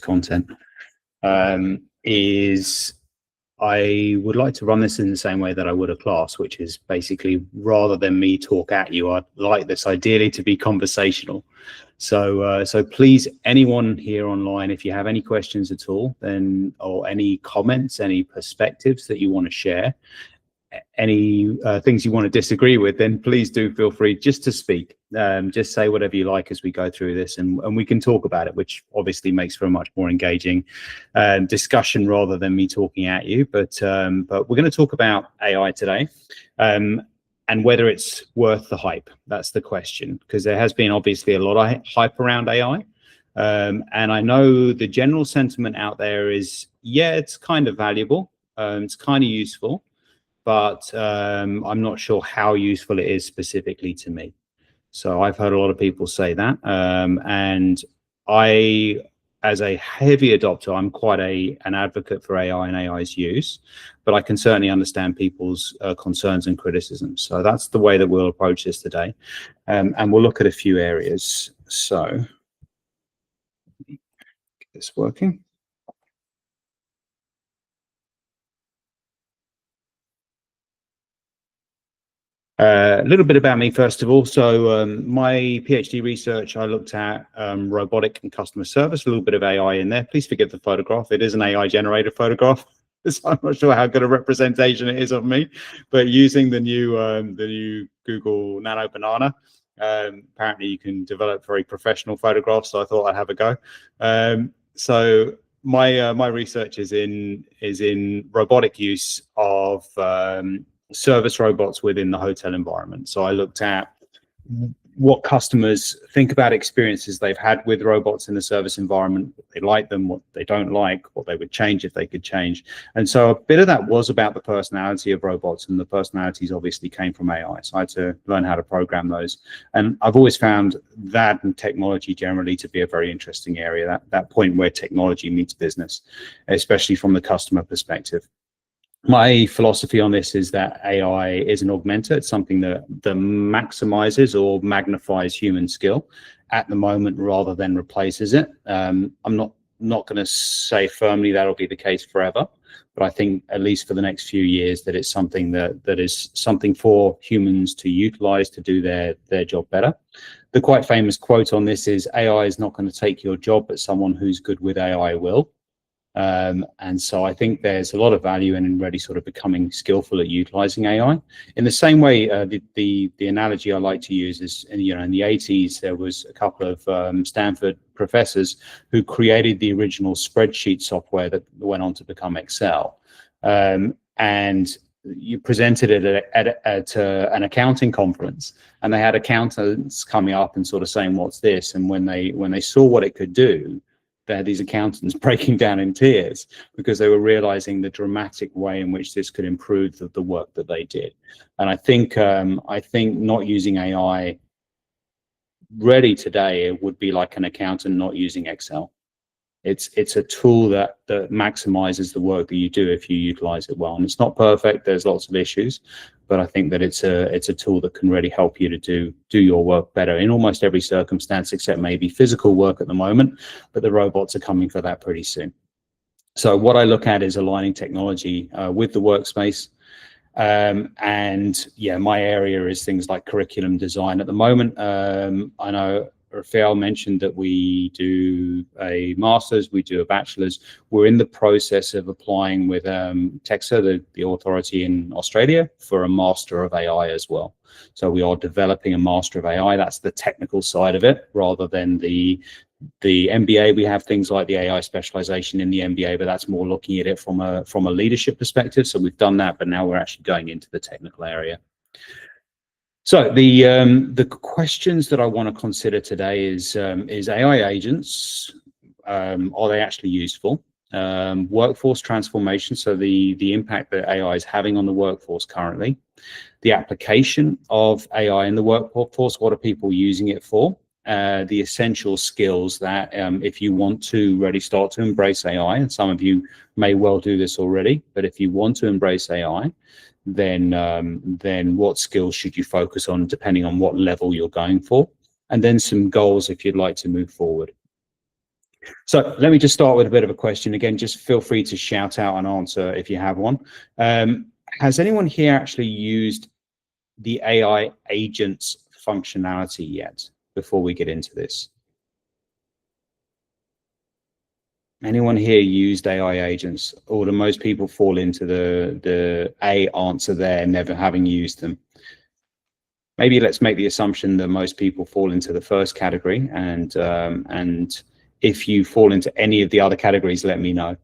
content is I would like to run this in the same way that I would a class, which is basically rather than me talk at you, I'd like this ideally to be conversational. So please, anyone here online, if you have any questions at all, then or any comments, any perspectives that you want to share, any things you want to disagree with, then please do feel free just to speak. Just say whatever you like as we go through this, and we can talk about it, which obviously makes for a much more engaging discussion rather than me talking at you. But we're going to talk about AI today, and whether it's worth the hype. That's the question, because there has been obviously a lot of hype around AI. And I know the general sentiment out there is, yeah, it's kind of valuable, it's kind of useful, but I'm not sure how useful it is specifically to me. So I've heard a lot of people say that. And I, as a heavy adopter, I'm quite an advocate for AI and AI's use, but I can certainly understand people's concerns and criticisms. So that's the way that we'll approach this today. And we'll look at a few areas. So get this working. A little bit about me, first of all. So my PhD research, I looked at robotic and customer service, a little bit of AI in there. Please forgive the photograph. It is an AI generated photograph. So I'm not sure how good a representation it is of me, but using the new Google Nano Banana, apparently you can develop very professional photographs. So I thought I'd have a go. So my research is in robotic use of service robots within the hotel environment. So I looked at what customers think about experiences they've had with robots in the service environment, what they like them, what they don't like, what they would change if they could change. And so a bit of that was about the personality of robots, and the personalities obviously came from AI. So I had to learn how to program those. And I've always found that and technology generally to be a very interesting area, that point where technology meets business, especially from the customer perspective. My philosophy on this is that AI is an augmenter. It's something that maximizes or magnifies human skill at the moment rather than replaces it. I'm not going to say firmly that'll be the case forever, but I think at least for the next few years that it's something that is something for humans to utilize to do their job better. The quite famous quote on this is, AI is not going to take your job, but someone who's good with AI will. And so I think there's a lot of value in really sort of becoming skillful at utilizing AI. In the same way, the analogy I like to use is, in the 80s, there was a couple of Stanford professors who created the original spreadsheet software that went on to become Excel. And you presented it at an accounting conference, and they had accountants coming up and sort of saying, "What's this?" And when they saw what it could do, they had these accountants breaking down in tears because they were realizing the dramatic way in which this could improve the work that they did. And I think not using AI ready today, it would be like an accountant not using Excel. It's a tool that maximizes the work that you do if you utilize it well. And it's not perfect. There's lots of issues, but I think that it's a tool that can really help you to do your work better in almost every circumstance, except maybe physical work at the moment. But the robots are coming for that pretty soon. So what I look at is aligning technology with the workspace. And yeah, my area is things like curriculum design at the moment. I know Rafael mentioned that we do a master's, we do a bachelor's. We're in the process of applying with TEXA, the authority in Australia, for a master of AI as well. So we are developing a master of AI. That's the technical side of it, rather than the MBA. We have things like the AI specialization in the MBA, but that's more looking at it from a leadership perspective. So we've done that, but now we're actually going into the technical area. So the questions that I want to consider today is AI agents, are they actually useful? Workforce transformation, so the impact that AI is having on the workforce currently. The application of AI in the workforce, what are people using it for? The essential skills that if you want to really start to embrace AI, and some of you may well do this already, but if you want to embrace AI, then what skills should you focus on depending on what level you're going for, and then some goals if you'd like to move forward. So let me just start with a bit of a question. Again, just feel free to shout out an answer if you have one. Has anyone here actually used the AI agents functionality yet before we get into this? Anyone here used AI agents, or do most people fall into the A answer there, never having used them? Maybe let's make the assumption that most people fall into the first category, and if you fall into any of the other categories, let me know.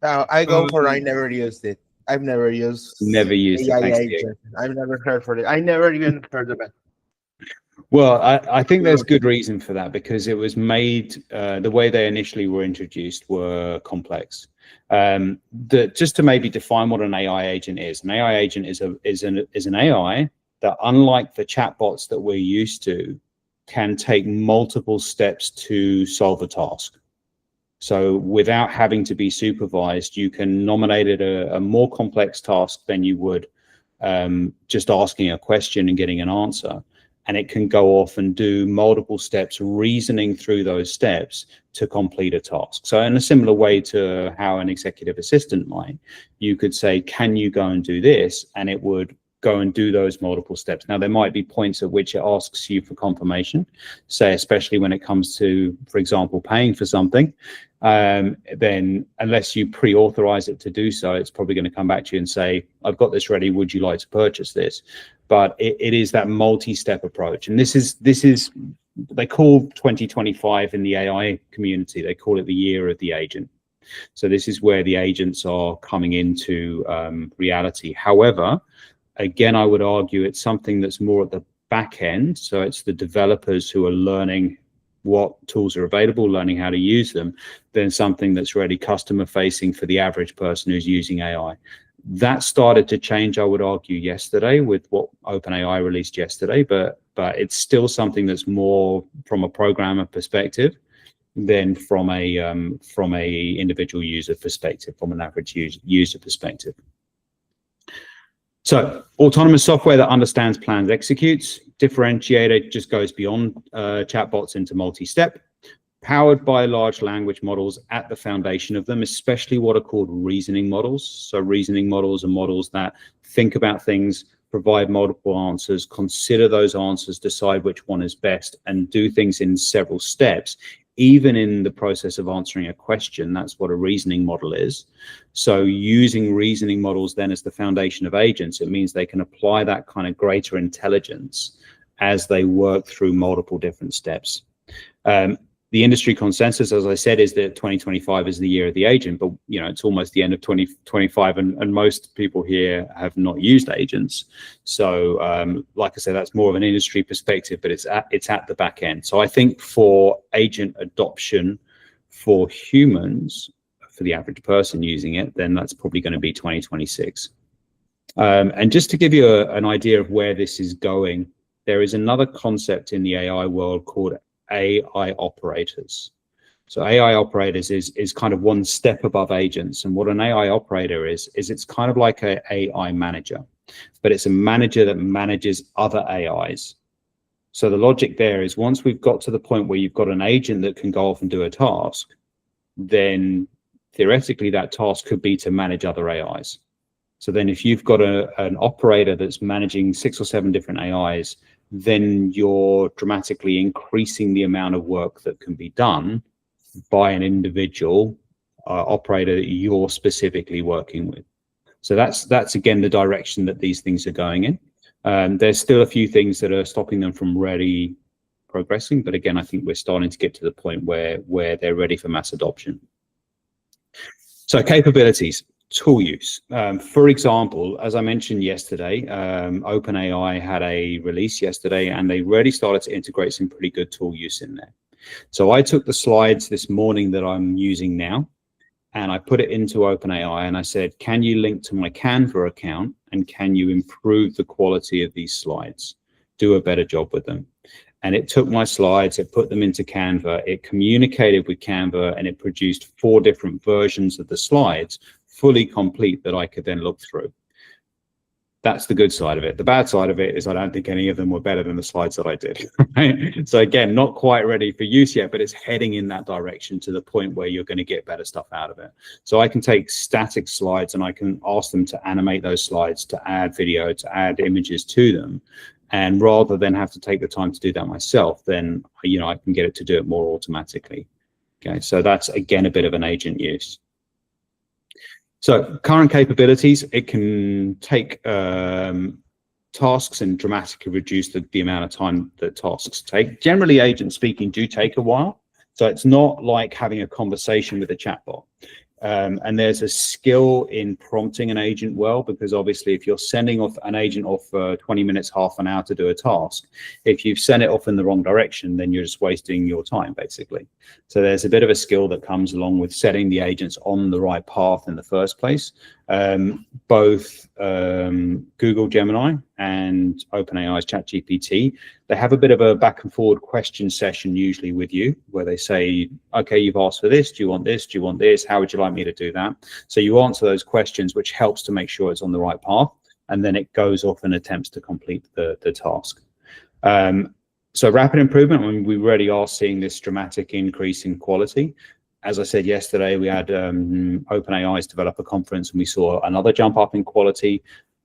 I go for I never used it. I've never used it. AI Thanks agent. I've never heard for it. I never even heard of it. Well, I think there's good reason for that, because it was made, the way they initially were introduced were complex. Just to maybe define what an AI agent is, an AI agent is an AI that, unlike the chatbots that we're used to, can take multiple steps to solve a task. So without having to be supervised, you can nominate it a more complex task than you would just asking a question and getting an answer. And it can go off and do multiple steps, reasoning through those steps to complete a task. So in a similar way to how an executive assistant might, you could say, can you go and do this? And it would go and do those multiple steps. Now, there might be points at which it asks you for confirmation, say, especially when it comes to, for example, paying for something. Then unless you pre-authorize it to do so, it's probably going to come back to you and say, I've got this ready, would you like to purchase this? But it is that multi-step approach. And this is they call 2025 in the AI community, they call it the year of the agent. So this is where the agents are coming into reality. However, again, I would argue it's something that's more at the back end. So it's the developers who are learning what tools are available, learning how to use them, than something that's really customer facing for the average person who's using AI. That started to change, I would argue, yesterday with what OpenAI released yesterday, but it's still something that's more from a programmer perspective than from a individual user perspective, from an average user perspective. So autonomous software that understands, plans, executes. Differentiator just goes beyond chatbots into multi-step. Powered by large language models at the foundation of them, especially what are called reasoning models. So reasoning models are models that think about things, provide multiple answers, consider those answers, decide which one is best, and do things in several steps. Even in the process of answering a question, that's what a reasoning model is. So using reasoning models then as the foundation of agents, it means they can apply that kind of greater intelligence as they work through multiple different steps. The industry consensus, as I said, is that 2025 is the year of the agent, but it's almost the end of 2025, and most people here have not used agents. So, like I said, that's more of an industry perspective, but it's at the back end. So I think for agent adoption for humans, for the average person using it, then that's probably going to be 2026. And just to give you an idea of where this is going, there is another concept in the AI world called AI operators. So AI operators is kind of one step above agents. And what an AI operator is it's kind of like an AI manager, but it's a manager that manages other AIs. So the logic there is, once we've got to the point where you've got an agent that can go off and do a task, then theoretically that task could be to manage other AIs. So then if you've got an operator that's managing 6 or 7 different AIs, then you're dramatically increasing the amount of work that can be done by an individual operator that you're specifically working with. So that's again the direction that these things are going in. There's still a few things that are stopping them from really progressing, but again, I think we're starting to get to the point where they're ready for mass adoption. So capabilities. Tool use. For example, as I mentioned yesterday, OpenAI had a release yesterday, and they really started to integrate some pretty good tool use in there. So I took the slides this morning that I'm using now, and I put it into OpenAI, and I said, can you link to my Canva account, and can you improve the quality of these slides? Do a better job with them. And it took my slides, it put them into Canva, it communicated with Canva, and it produced 4 different versions of the slides, fully complete, that I could then look through. That's the good side of it. The bad side of it is I don't think any of them were better than the slides that I did. Right? So again, not quite ready for use yet, but it's heading in that direction to the point where you're going to get better stuff out of it. So I can take static slides and I can ask them to animate those slides, to add video, to add images to them. And rather than have to take the time to do that myself, then, you know, I can get it to do it more automatically. Okay, so that's again a bit of an agent use. So current capabilities, it can take tasks and dramatically reduce the amount of time that tasks take. Generally, agent speaking do take a while. So it's not like having a conversation with a chatbot. And there's a skill in prompting an agent well, because obviously if you're sending off an agent off 20 minutes, half an hour to do a task, if you've sent it off in the wrong direction, then you're just wasting your time, basically. So there's a bit of a skill that comes along with setting the agents on the right path in the first place. Both Google Gemini and OpenAI's ChatGPT, they have a bit of a back and forward question session usually with you, where they say, okay, you've asked for this, do you want this, do you want this, how would you like me to do that? So you answer those questions, which helps to make sure it's on the right path, and then it goes off and attempts to complete the task. So rapid improvement, I mean, we really are seeing this dramatic increase in quality. As I said yesterday, we had OpenAI's developer conference and we saw another jump up in quality,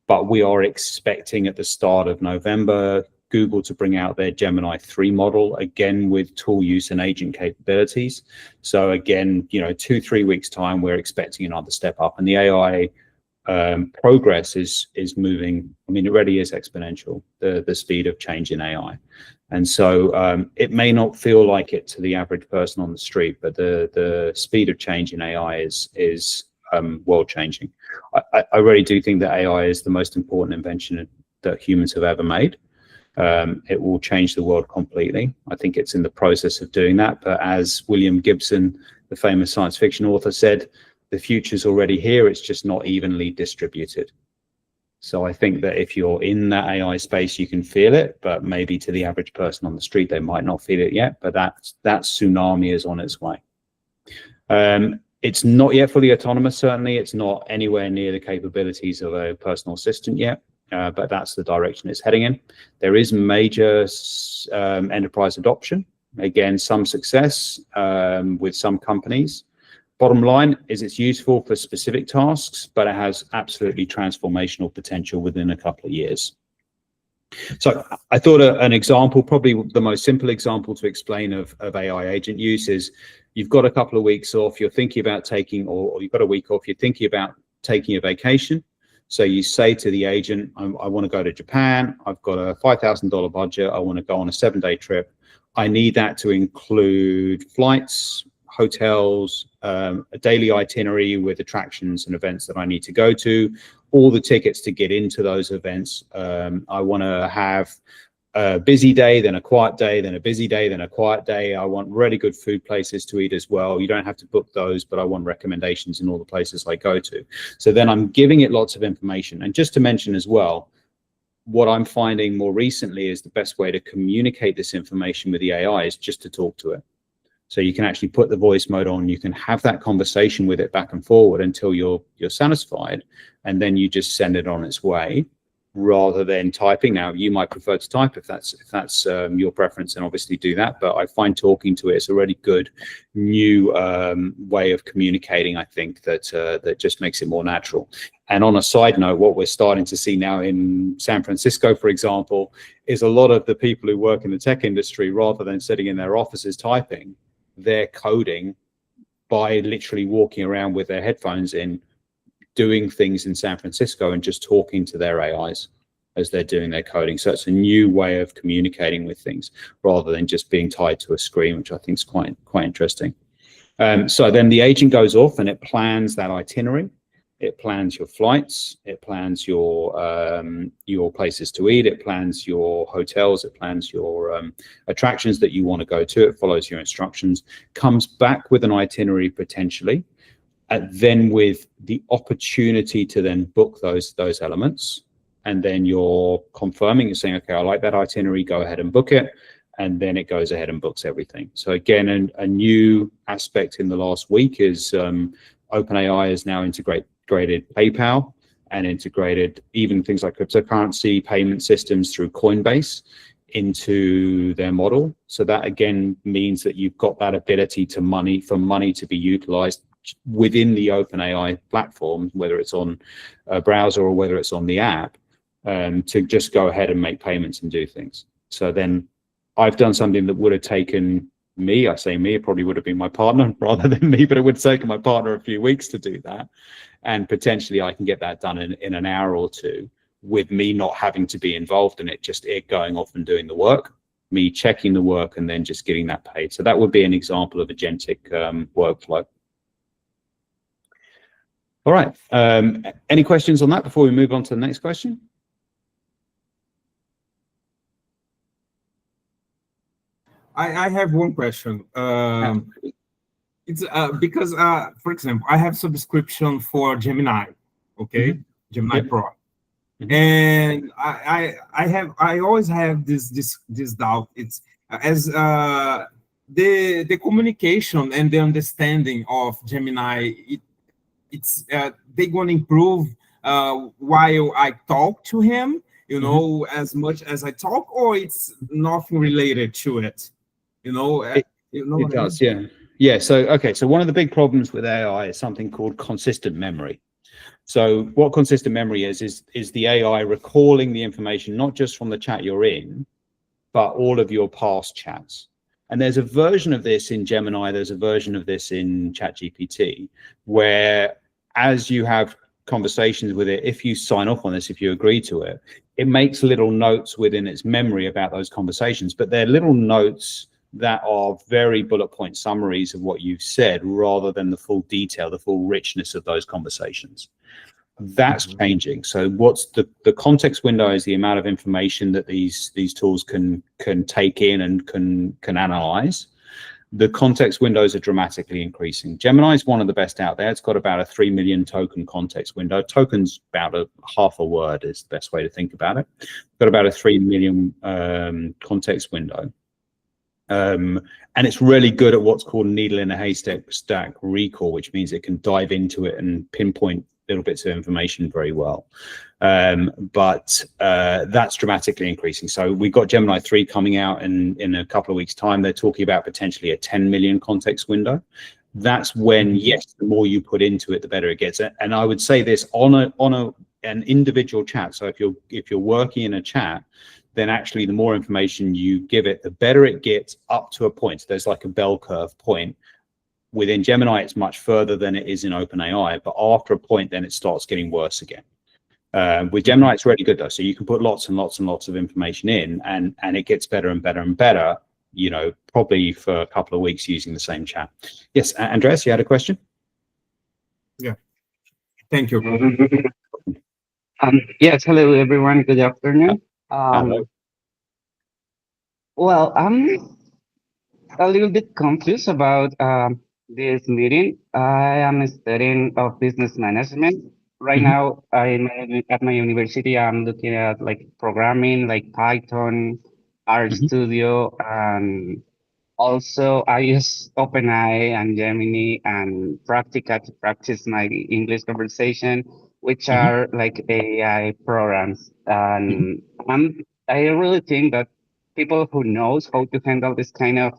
but we are expecting at the start of November, Google to bring out their Gemini 3 model, again with tool use and agent capabilities. So again, you know, 2-3 weeks time, we're expecting another step up, and the AI progress is moving. I mean, it really is exponential, the speed of change in AI. And so it may not feel like it to the average person on the street, but the speed of change in AI is world changing. I really do think that AI is the most important invention that humans have ever made. It will change the world completely. I think it's in the process of doing that. But as William Gibson, the famous science fiction author, said, the future's already here. It's just not evenly distributed. So I think that if you're in that AI space, you can feel it, but maybe to the average person on the street, they might not feel it yet. But that tsunami is on its way. It's not yet fully autonomous. Certainly, it's not anywhere near the capabilities of a personal assistant yet. But that's the direction it's heading in. There is major enterprise adoption. Again, some success with some companies. Bottom line is it's useful for specific tasks, but it has absolutely transformational potential within a couple of years. So I thought an example, probably the most simple example to explain of AI agent use is you've got a couple of weeks off, you're thinking about taking, or you've got a week off, you're thinking about taking a vacation. So you say to the agent, I want to go to Japan. I've got a $5,000 budget. I want to go on a 7-day trip. I need that to include flights, hotels, a daily itinerary with attractions and events that I need to go to, all the tickets to get into those events. I want to have a busy day, then a quiet day, then a busy day, then a quiet day. I want really good food places to eat as well. You don't have to book those, but I want recommendations in all the places I go to. So then I'm giving it lots of information. And just to mention as well, what I'm finding more recently is the best way to communicate this information with the AI is just to talk to it. So you can actually put the voice mode on, you can have that conversation with it back and forward until you're satisfied, and then you just send it on its way rather than typing. Now, you might prefer to type if that's your preference, and obviously do that, but I find talking to it is a really good new way of communicating. I think that just makes it more natural. And on a side note, what we're starting to see now in San Francisco, for example, is a lot of the people who work in the tech industry, rather than sitting in their offices typing, they're coding by literally walking around with their headphones in, doing things in San Francisco and just talking to their AIs as they're doing their coding. So it's a new way of communicating with things rather than just being tied to a screen, which I think is quite interesting. So then the agent goes off and it plans that itinerary. It plans your flights, it plans your places to eat, it plans your hotels, it plans your attractions that you want to go to, it follows your instructions, comes back with an itinerary potentially, and then with the opportunity to then book those elements. And then you're confirming, you're saying, okay, I like that itinerary, go ahead and book it. And then it goes ahead and books everything. So again, a new aspect in the last week is OpenAI is now integrated PayPal, and integrated even things like cryptocurrency payment systems through Coinbase into their model. So that again means that you've got that ability to money to be utilized within the OpenAI platform, whether it's on a browser or whether it's on the app, to just go ahead and make payments and do things. So then I've done something that would have taken me, I say me, it probably would have been my partner rather than me, but it would have taken my partner a few weeks to do that. And potentially I can get that done in an hour or two with me not having to be involved in it, just it going off and doing the work, me checking the work and then just getting that paid. So that would be an example of agentic workflow. All right, any questions on that before we move on to the next question? I have one question. It's because, for example, I have subscription for Gemini, okay, Gemini Pro, and I always have this doubt. It's as the communication and the understanding of Gemini. It's they're gonna improve while I talk to him, you know, as much as I talk, or it's nothing related to it. You know, it does, yeah. So, okay, so one of the big problems with AI is something called consistent memory. So what consistent memory is the AI recalling the information, not just from the chat you're in, but all of your past chats. And there's a version of this in Gemini, there's a version of this in ChatGPT, where as you have conversations with it, if you sign off on this, if you agree to it, it makes little notes within its memory about those conversations, but they're little notes that are very bullet point summaries of what you've said rather than the full detail, the full richness of those conversations. That's changing. So what's the context window is the amount of information that these tools can take in and can analyze. The context windows are dramatically increasing. Gemini is one of the best out there. It's got about a 3 million token context window. Token's about a half a word is the best way to think about it. Got about a 3 million context window. And it's really good at what's called needle in a haystack recall, which means it can dive into it and pinpoint little bits of information very well. But that's dramatically increasing. So we've got Gemini 3 coming out in a couple of weeks' time. They're talking about potentially a 10 million context window. That's when, yes, the more you put into it, the better it gets. And I would say this on an individual chat. So if you're working in a chat, then actually the more information you give it, the better it gets up to a point. There's like a bell curve point. Within Gemini, it's much further than it is in OpenAI, but after a point, then it starts getting worse again. With Gemini, it's really good though. So you can put lots and lots and lots of information in and it gets better and better and better, you know, probably for a couple of weeks using the same chat. Yes, Andreas, you had a question? Yeah, thank you. Yes, hello everyone, good afternoon. Hello. Well, I'm a little bit confused about this meeting. I am studying of business management. Right now, at my university, I'm looking at like programming, like Python, RStudio, and also I use OpenAI and Gemini and Practica to practice my English conversation, which are like AI programs. And I really think that people who knows how to handle this kind of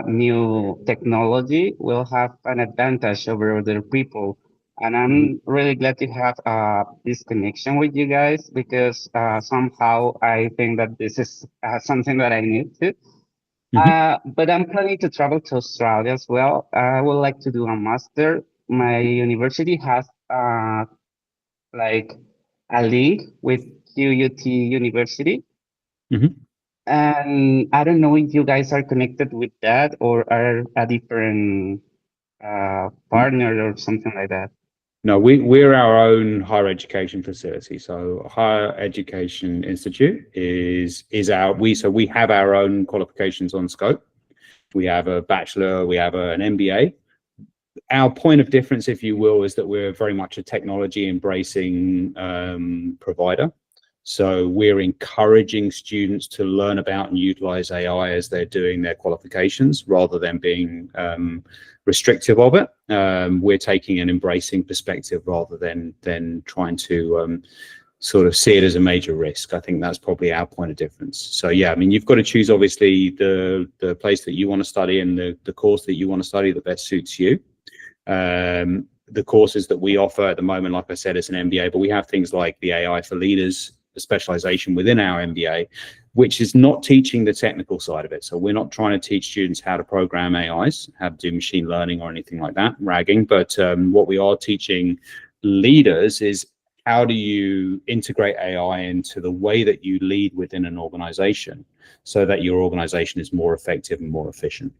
new technology will have an advantage over other people. And I'm really glad to have this connection with you guys because somehow I think that this is something that I need to. But I'm planning to travel to Australia as well. I would like to do a master. My university has like a link with QUT University. And I don't know if you guys are connected with that or are a different partner or something like that. No, we're our own higher education facility. So Higher Education Institute is so we have our own qualifications on scope. We have a bachelor, we have an MBA. Our point of difference, if you will, is that we're very much a technology embracing provider. So we're encouraging students to learn about and utilize AI as they're doing their qualifications rather than being restrictive of it. We're taking an embracing perspective rather than trying to sort of see it as a major risk. I think that's probably our point of difference. So yeah, I mean, you've got to choose obviously the place that you want to study and the course that you want to study that best suits you. The courses that we offer at the moment, like I said, it's an MBA, but we have things like the AI for Leaders, the specialization within our MBA, which is not teaching the technical side of it. So we're not trying to teach students how to program AIs, how to do machine learning or anything like that, ragging. But what we are teaching leaders is how do you integrate AI into the way that you lead within an organization so that your organization is more effective and more efficient.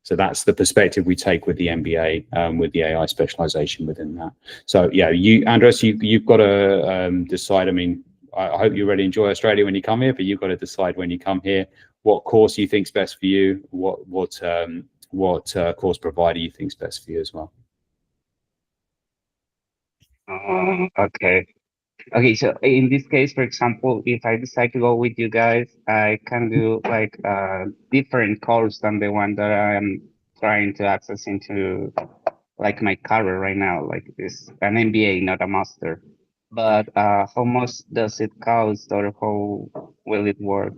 So that's the perspective we take with the MBA, with the AI specialization within that. So yeah, Andres, you've got to decide. I mean, I hope you really enjoy Australia when you come here, but you've got to decide when you come here what course you think's best for you, what course provider you think's best for you as well. Okay. Okay, so in this case, for example, if I decide to go with you guys, I can do like a different course than the one that I'm trying to access into like my career right now, like this an MBA, not a master. But how much does it cost or how will it work?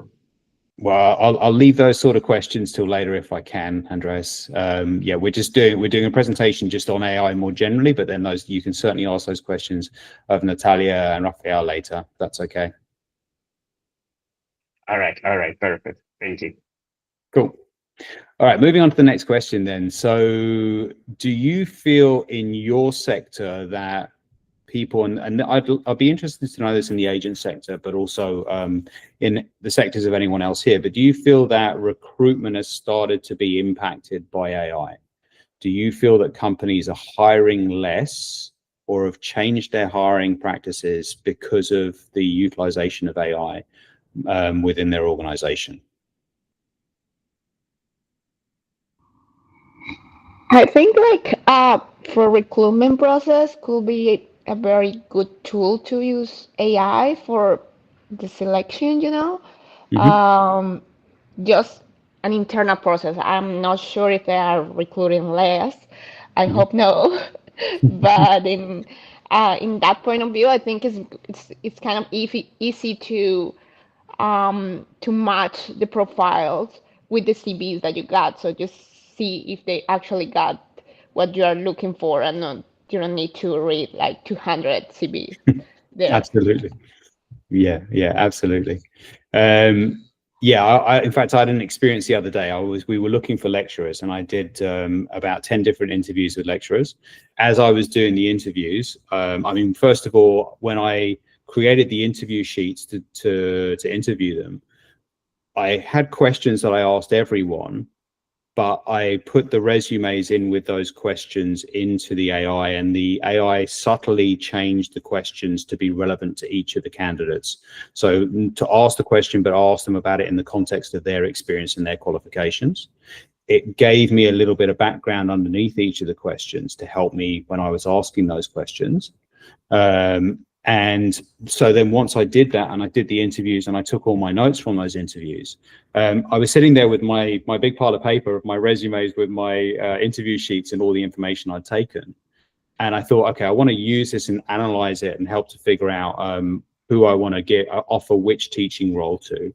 Well, I'll leave those sort of questions till later if I can, Andres. Yeah, we're doing a presentation just on AI more generally, but then you can certainly ask those questions of Natalia and Rafael later. That's okay. All right, perfect. Thank you. Cool. All right, moving on to the next question then. So do you feel in your sector that people, and I'd be interested to know this in the agent sector, but also in the sectors of anyone else here, but do you feel that recruitment has started to be impacted by AI? Do you feel that companies are hiring less or have changed their hiring practices because of the utilization of AI within their organization? I think like for recruitment process could be a very good tool to use AI for the selection, you know. Just an internal process. I'm not sure if they are recruiting less. I hope no. But in that point of view, I think it's kind of easy to match the profiles with the CVs that you got. So just see if they actually got what you are looking for, and not, you don't need to read like 200 CVs. Absolutely. Yeah, absolutely. Yeah, in fact, I had an experience the other day. We were looking for lecturers, and I did about 10 different interviews with lecturers. As I was doing the interviews, I mean, first of all, when I created the interview sheets to interview them, I had questions that I asked everyone, but I put the resumes in with those questions into the AI, and the AI subtly changed the questions to be relevant to each of the candidates. So to ask the question, but ask them about it in the context of their experience and their qualifications. It gave me a little bit of background underneath each of the questions to help me when I was asking those questions. And so then once I did that and I did the interviews and I took all my notes from those interviews, I was sitting there with my big pile of paper of my resumes with my interview sheets and all the information I'd taken. And I thought, okay, I want to use this and analyze it and help to figure out who I want to offer which teaching role to,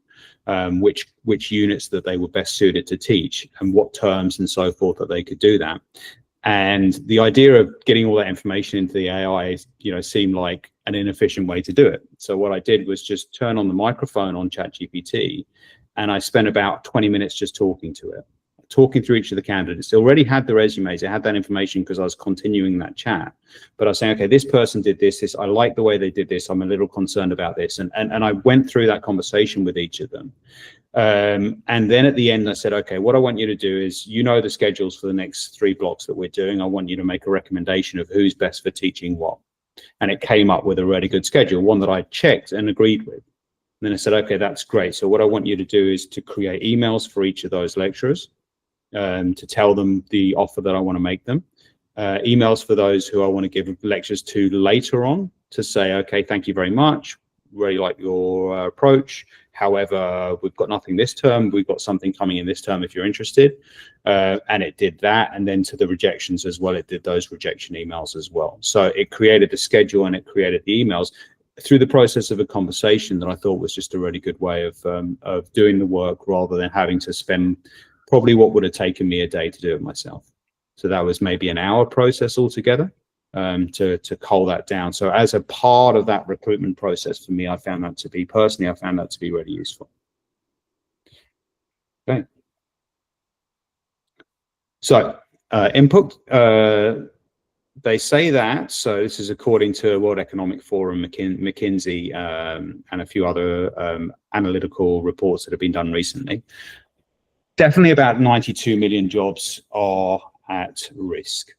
which units that they were best suited to teach and what terms and so forth that they could do that. And the idea of getting all that information into the AI, seemed like an inefficient way to do it. So what I did was just turn on the microphone on ChatGPT, and I spent about 20 minutes just talking to it, talking through each of the candidates. It already had the resumes, it had that information because I was continuing that chat. But I was saying, okay, this person did this, I like the way they did this, I'm a little concerned about this. And I went through that conversation with each of them. And then at the end, I said, okay, what I want you to do is, the schedules for the next 3 blocks that we're doing. I want you to make a recommendation of who's best for teaching what. And it came up with a really good schedule, one that I checked and agreed with. And then I said, okay, that's great. So what I want you to do is to create emails for each of those lecturers, to tell them the offer that I want to make them. Emails for those who I want to give lectures to later on to say, okay, thank you very much. really like your approach. However, we've got nothing this term. We've got something coming in this term if you're interested. And it did that. And then to the rejections as well, it did those rejection emails as well. So it created the schedule and it created the emails through the process of a conversation that I thought was just a really good way of doing the work, rather than having to spend probably what would have taken me a day to do it myself. So that was maybe an hour process altogether, to cull that down. So as a part of that recruitment process for me, I found that to be really useful. Okay. So input, they say that, so this is according to World Economic Forum, McKinsey, and a few other analytical reports that have been done recently. Definitely about 92 million jobs are at risk.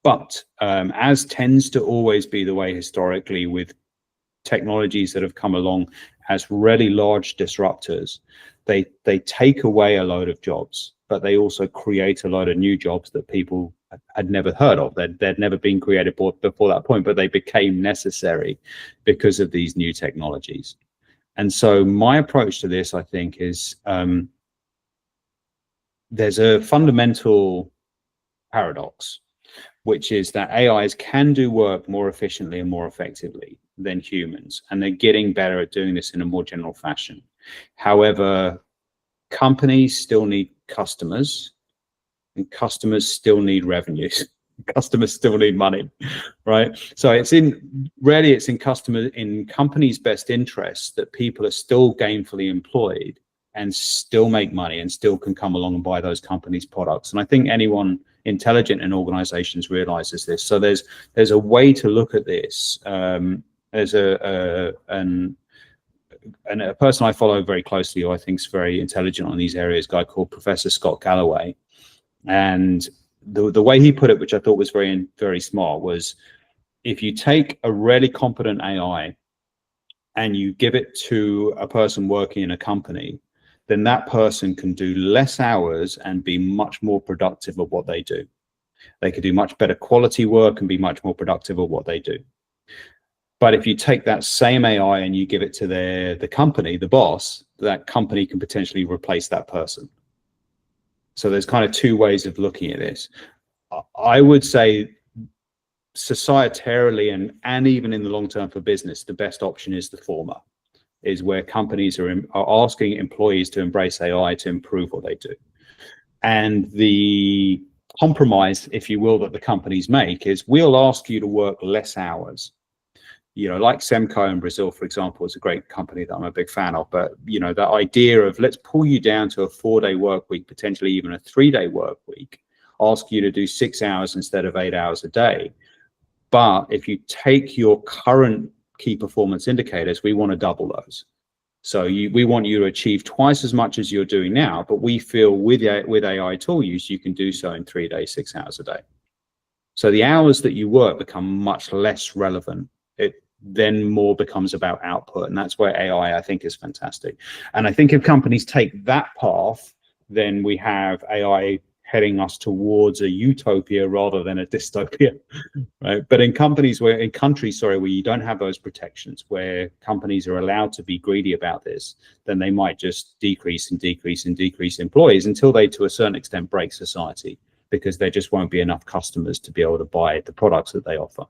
But as tends to always be the way historically with technologies that have come along as really large disruptors, they take away a load of jobs, but they also create a load of new jobs that people had never heard of. They'd never been created before that point, but they became necessary because of these new technologies. And so my approach to this, I think, is there's a fundamental paradox, which is that AIs can do work more efficiently and more effectively than humans, and they're getting better at doing this in a more general fashion. However, companies still need customers, and customers still need revenues. Customers still need money, right? So it's in companies' best interests that people are still gainfully employed and still make money and still can come along and buy those companies' products. And I think anyone intelligent in organizations realizes this. So there's a way to look at this. There's a person I follow very closely, who I think is very intelligent on these areas, a guy called Professor Scott Galloway. And the way he put it, which I thought was very, very smart, was if you take a really competent AI and you give it to a person working in a company, then that person can do less hours and be much more productive at what they do. They could do much better quality work and be much more productive at what they do. But if you take that same AI and you give it to the company, the boss, that company can potentially replace that person. So there's kind of two ways of looking at this. I would say societarily and even in the long term for business, the best option is the former, is where companies are asking employees to embrace AI to improve what they do. And the compromise, if you will, that the companies make is, we'll ask you to work less hours. You know, like Semco in Brazil, for example, is a great company that I'm a big fan of. But, you know, that idea of let's pull you down to a 4-day work week, potentially even a 3-day work week, ask you to do 6 hours instead of 8 hours a day. But if you take your current key performance indicators, we want to double those. So we want you to achieve twice as much as you're doing now, but we feel with AI tool use, you can do so in 3 days, 6 hours a day. So the hours that you work become much less relevant. It then more becomes about output, and that's where AI, I think, is fantastic. And I think if companies take that path, then we have AI heading us towards a utopia rather than a dystopia, right? But in countries where you don't have those protections, where companies are allowed to be greedy about this, then they might just decrease and decrease and decrease employees until they, to a certain extent, break society, because there just won't be enough customers to be able to buy the products that they offer.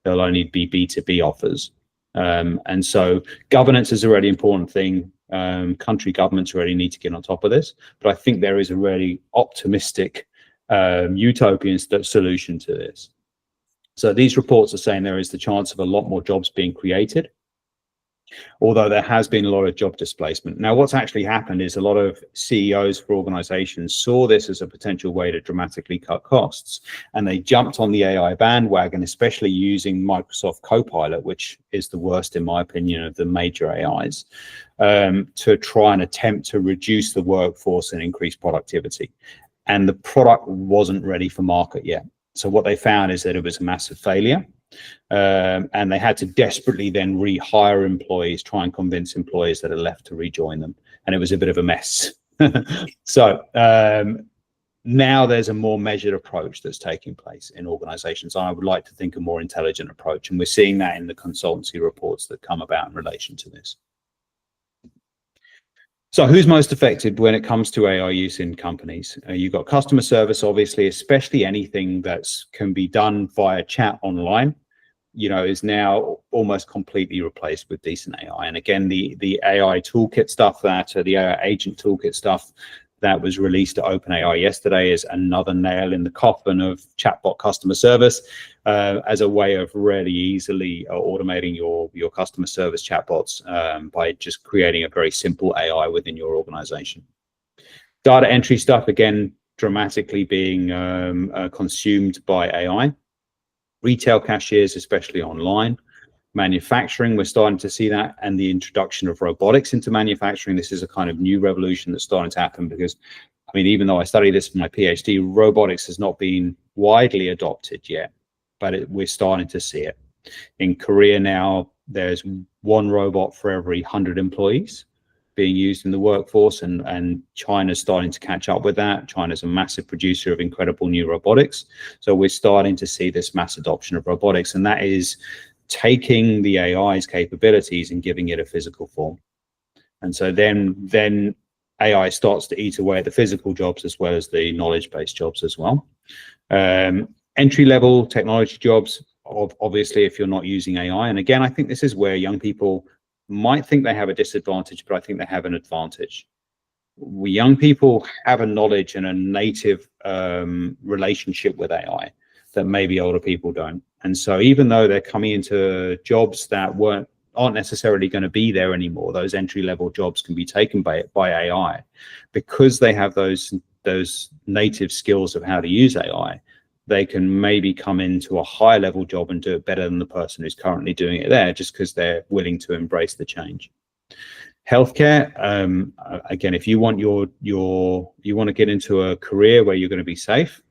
There'll only be B2B offers. And so governance is a really important thing. Country governments really need to get on top of this. But I think there is a really optimistic utopian solution to this. So these reports are saying there is the chance of a lot more jobs being created, although there has been a lot of job displacement. Now, what's actually happened is a lot of CEOs for organizations saw this as a potential way to dramatically cut costs, and they jumped on the AI bandwagon, especially using Microsoft Copilot, which is the worst, in my opinion, of the major AIs, to try and attempt to reduce the workforce and increase productivity. And the product wasn't ready for market yet. So what they found is that it was a massive failure. And they had to desperately then rehire employees, try and convince employees that had left to rejoin them. And it was a bit of a mess. So now there's a more measured approach that's taking place in organizations. I would like to think a more intelligent approach, and we're seeing that in the consultancy reports that come about in relation to this. So who's most affected when it comes to AI use in companies? You've got customer service, obviously, especially anything that can be done via chat online, is now almost completely replaced with decent AI. And again, the AI toolkit stuff, the AI agent toolkit stuff that was released at OpenAI yesterday is another nail in the coffin of chatbot customer service as a way of really easily automating your customer service chatbots by just creating a very simple AI within your organization. Data entry stuff, again, dramatically being consumed by AI. Retail cashiers, especially online. Manufacturing, we're starting to see that, and the introduction of robotics into manufacturing. This is a kind of new revolution that's starting to happen because, even though I study this for my PhD, robotics has not been widely adopted yet, but we're starting to see it. In Korea now, there's one robot for every 100 employees being used in the workforce, and China's starting to catch up with that. China's a massive producer of incredible new robotics. So we're starting to see this mass adoption of robotics, and that is taking the AI's capabilities and giving it a physical form. And so then AI starts to eat away at the physical jobs as well as the knowledge-based jobs as well. Entry-level technology jobs, obviously, if you're not using AI. And again, I think this is where young people might think they have a disadvantage, but I think they have an advantage. We young people have a knowledge and a native relationship with AI that maybe older people don't. And so even though they're coming into jobs that aren't necessarily going to be there anymore, those entry-level jobs can be taken by AI because they have those native skills of how to use AI. They can maybe come into a higher level job and do it better than the person who's currently doing it there, just because they're willing to embrace the change. Healthcare, again, if you want you want to get into a career where you're going to be safe,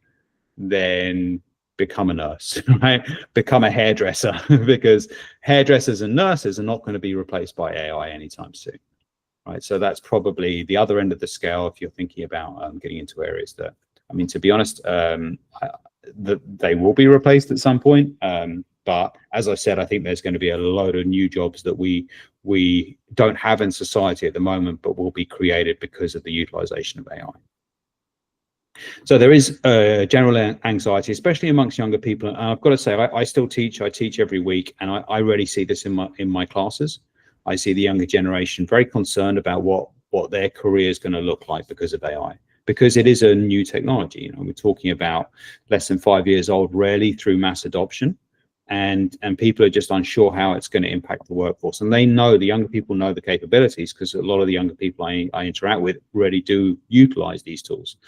then become a nurse, right? Become a hairdresser, because hairdressers and nurses are not going to be replaced by AI anytime soon, right? So that's probably the other end of the scale if you're thinking about getting into areas that, to be honest, they will be replaced at some point. But as I said, I think there's going to be a load of new jobs that we don't have in society at the moment, but will be created because of the utilization of AI. So there is general anxiety, especially amongst younger people. And I've got to say, I still teach. I teach every week, and I really see this in my classes. I see the younger generation very concerned about what their career is going to look like because of AI, because it is a new technology. We're talking about less than 5 years old, rarely through mass adoption, and people are just unsure how it's going to impact the workforce. And the younger people know the capabilities, because a lot of the younger people I interact with really do utilize these tools.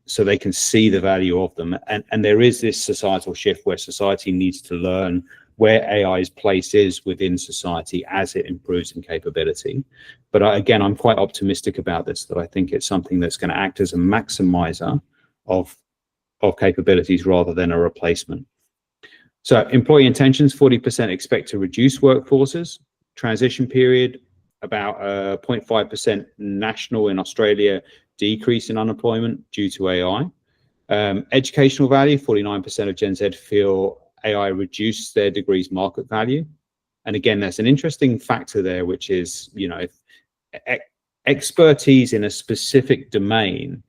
So they can see the value of them. And there is this societal shift where society needs to learn where AI's place is within society as it improves in capability. But again, I'm quite optimistic about this, that I think it's something that's going to act as a maximizer of capabilities rather than a replacement. So employee intentions, 40% expect to reduce workforces. Transition period, about 0.5% national in Australia decrease in unemployment due to AI. Educational value, 49% of Gen Z feel AI reduced their degrees market value. And again, there's an interesting factor there, which is, if expertise in a specific domain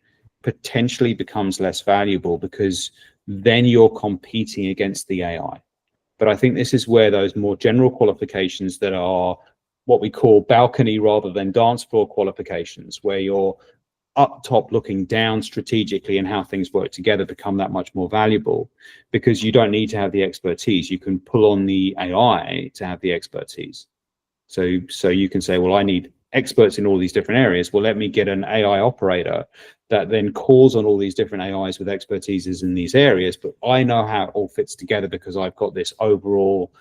potentially becomes less valuable, because then you're competing against the AI. But I think this is where those more general qualifications that are what we call balcony rather than dance floor qualifications, where you're up top looking down strategically and how things work together, become that much more valuable, because you don't need to have the expertise. You can pull on the AI to have the expertise. So you can say, well, I need experts in all these different areas. Well, let me get an AI operator that then calls on all these different AIs with expertises in these areas, but I know how it all fits together because I've got this overall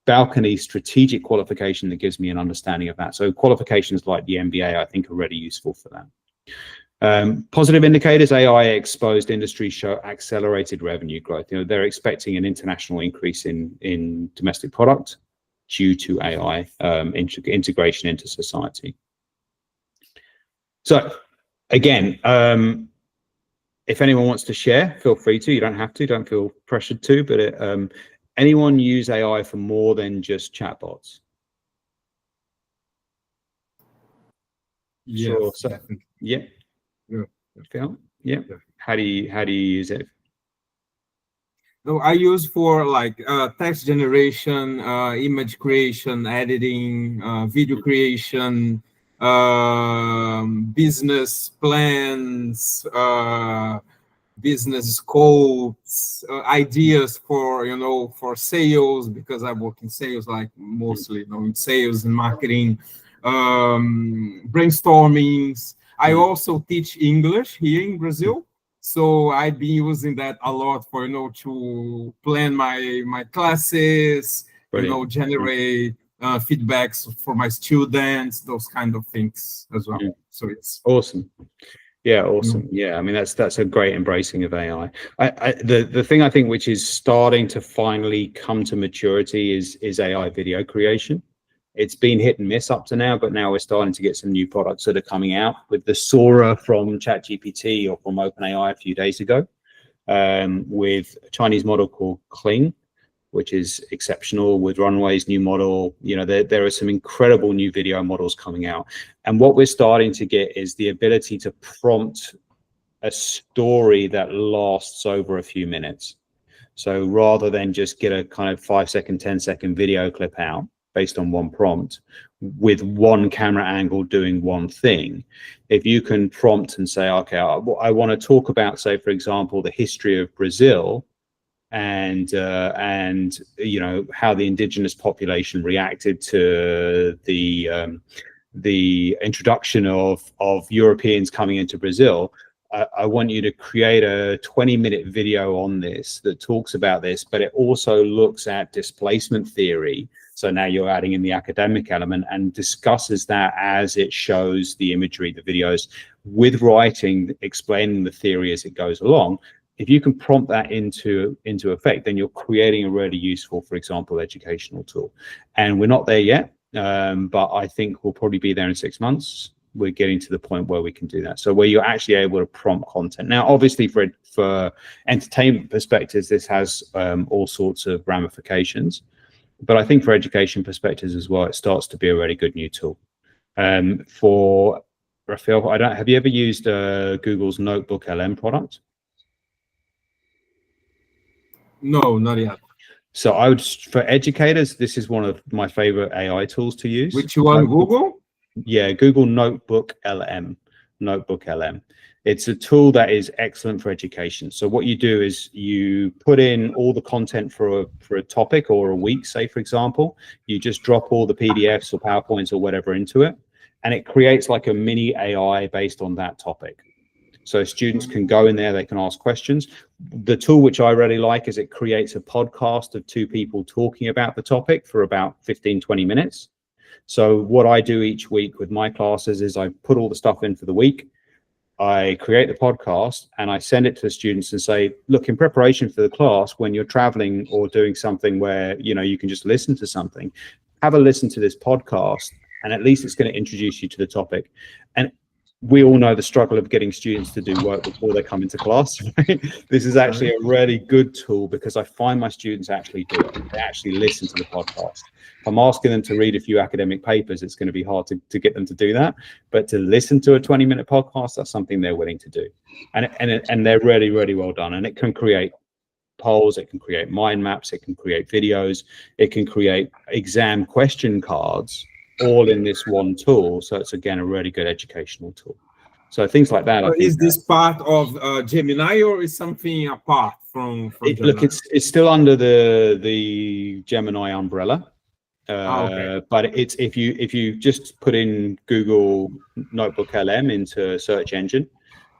balcony strategic qualification that gives me an understanding of that. So qualifications like the MBA, I think, are really useful for that. Positive indicators, AI exposed industries show accelerated revenue growth. They're expecting an international increase in domestic product due to AI integration into society. So again, if anyone wants to share, feel free to. You don't have to. Don't feel pressured to. But anyone use AI for more than just chatbots? Yes, Sure. So, definitely. yeah. Yeah. Phil? Yeah. How do you use it? No, I use for like text generation, image creation, editing, video creation, business plans, business scopes, ideas for, you know, for sales, because I work in sales, like mostly, you know, in sales and marketing, brainstormings. I also teach English here in Brazil. So I've been using that a lot for, you know, to plan my classes, Brilliant. you know, generate feedbacks for my students, those kind of things as well. So it's awesome. Yeah, awesome. Yeah, I mean that's a great embracing of AI. The thing I think which is starting to finally come to maturity is AI video creation. It's been hit and miss up to now, but now we're starting to get some new products that are coming out with the Sora from ChatGPT or from OpenAI a few days ago, with a Chinese model called Kling, which is exceptional, with Runway's new model. You know, there are some incredible new video models coming out. And what we're starting to get is the ability to prompt a story that lasts over a few minutes. So rather than just get a kind of 5-second, 10-second video clip out based on one prompt with one camera angle doing one thing, if you can prompt and say, okay, I want to talk about, say, for example, the history of Brazil, and you know, how the indigenous population reacted to the introduction of Europeans coming into Brazil. I want you to create a 20-minute video on this that talks about this, but it also looks at displacement theory. So now you're adding in the academic element and discusses that as it shows the imagery, the videos, with writing, explaining the theory as it goes along. If you can prompt that into effect, then you're creating a really useful, for example, educational tool. And we're not there yet, but I think we'll probably be there in 6 months. We're getting to the point where we can do that. So where you're actually able to prompt content. Now, obviously, for entertainment perspectives, this has all sorts of ramifications. But I think for education perspectives as well, it starts to be a really good new tool. For Rafael, have you ever used Google's Notebook LM product? no, not yet. So I would, for educators, this is one of my favorite AI tools to use. Which one, Google? Yeah, Google Notebook LM. Notebook LM. It's a tool that is excellent for education. So what you do is you put in all the content for a topic or a week, say, for example. You just drop all the PDFs or PowerPoints or whatever into it, and it creates like a mini AI based on that topic. So students can go in there, they can ask questions. The tool which I really like is it creates a podcast of 2 people talking about the topic for about 15-20 minutes. So what I do each week with my classes is I put all the stuff in for the week. I create the podcast and I send it to the students and say, look, in preparation for the class, when you're traveling or doing something where, you know, you can just listen to something, have a listen to this podcast, and at least it's going to introduce you to the topic. And we all know the struggle of getting students to do work before they come into class, right? This is actually a really good tool because I find my students actually do it. They actually listen to the podcast. If I'm asking them to read a few academic papers, it's going to be hard to get them to do that. But to listen to a 20-minute podcast, that's something they're willing to do. And they're really, really well done. And it can create polls, it can create mind maps, it can create videos, it can create exam question cards, all in this one tool. So it's, again, a really good educational tool. So things like that. I think, is this part of Gemini, or is something apart from Gemini? Look, it's still under the Gemini umbrella. Okay. But it's if you just put in Google Notebook LM into search engine,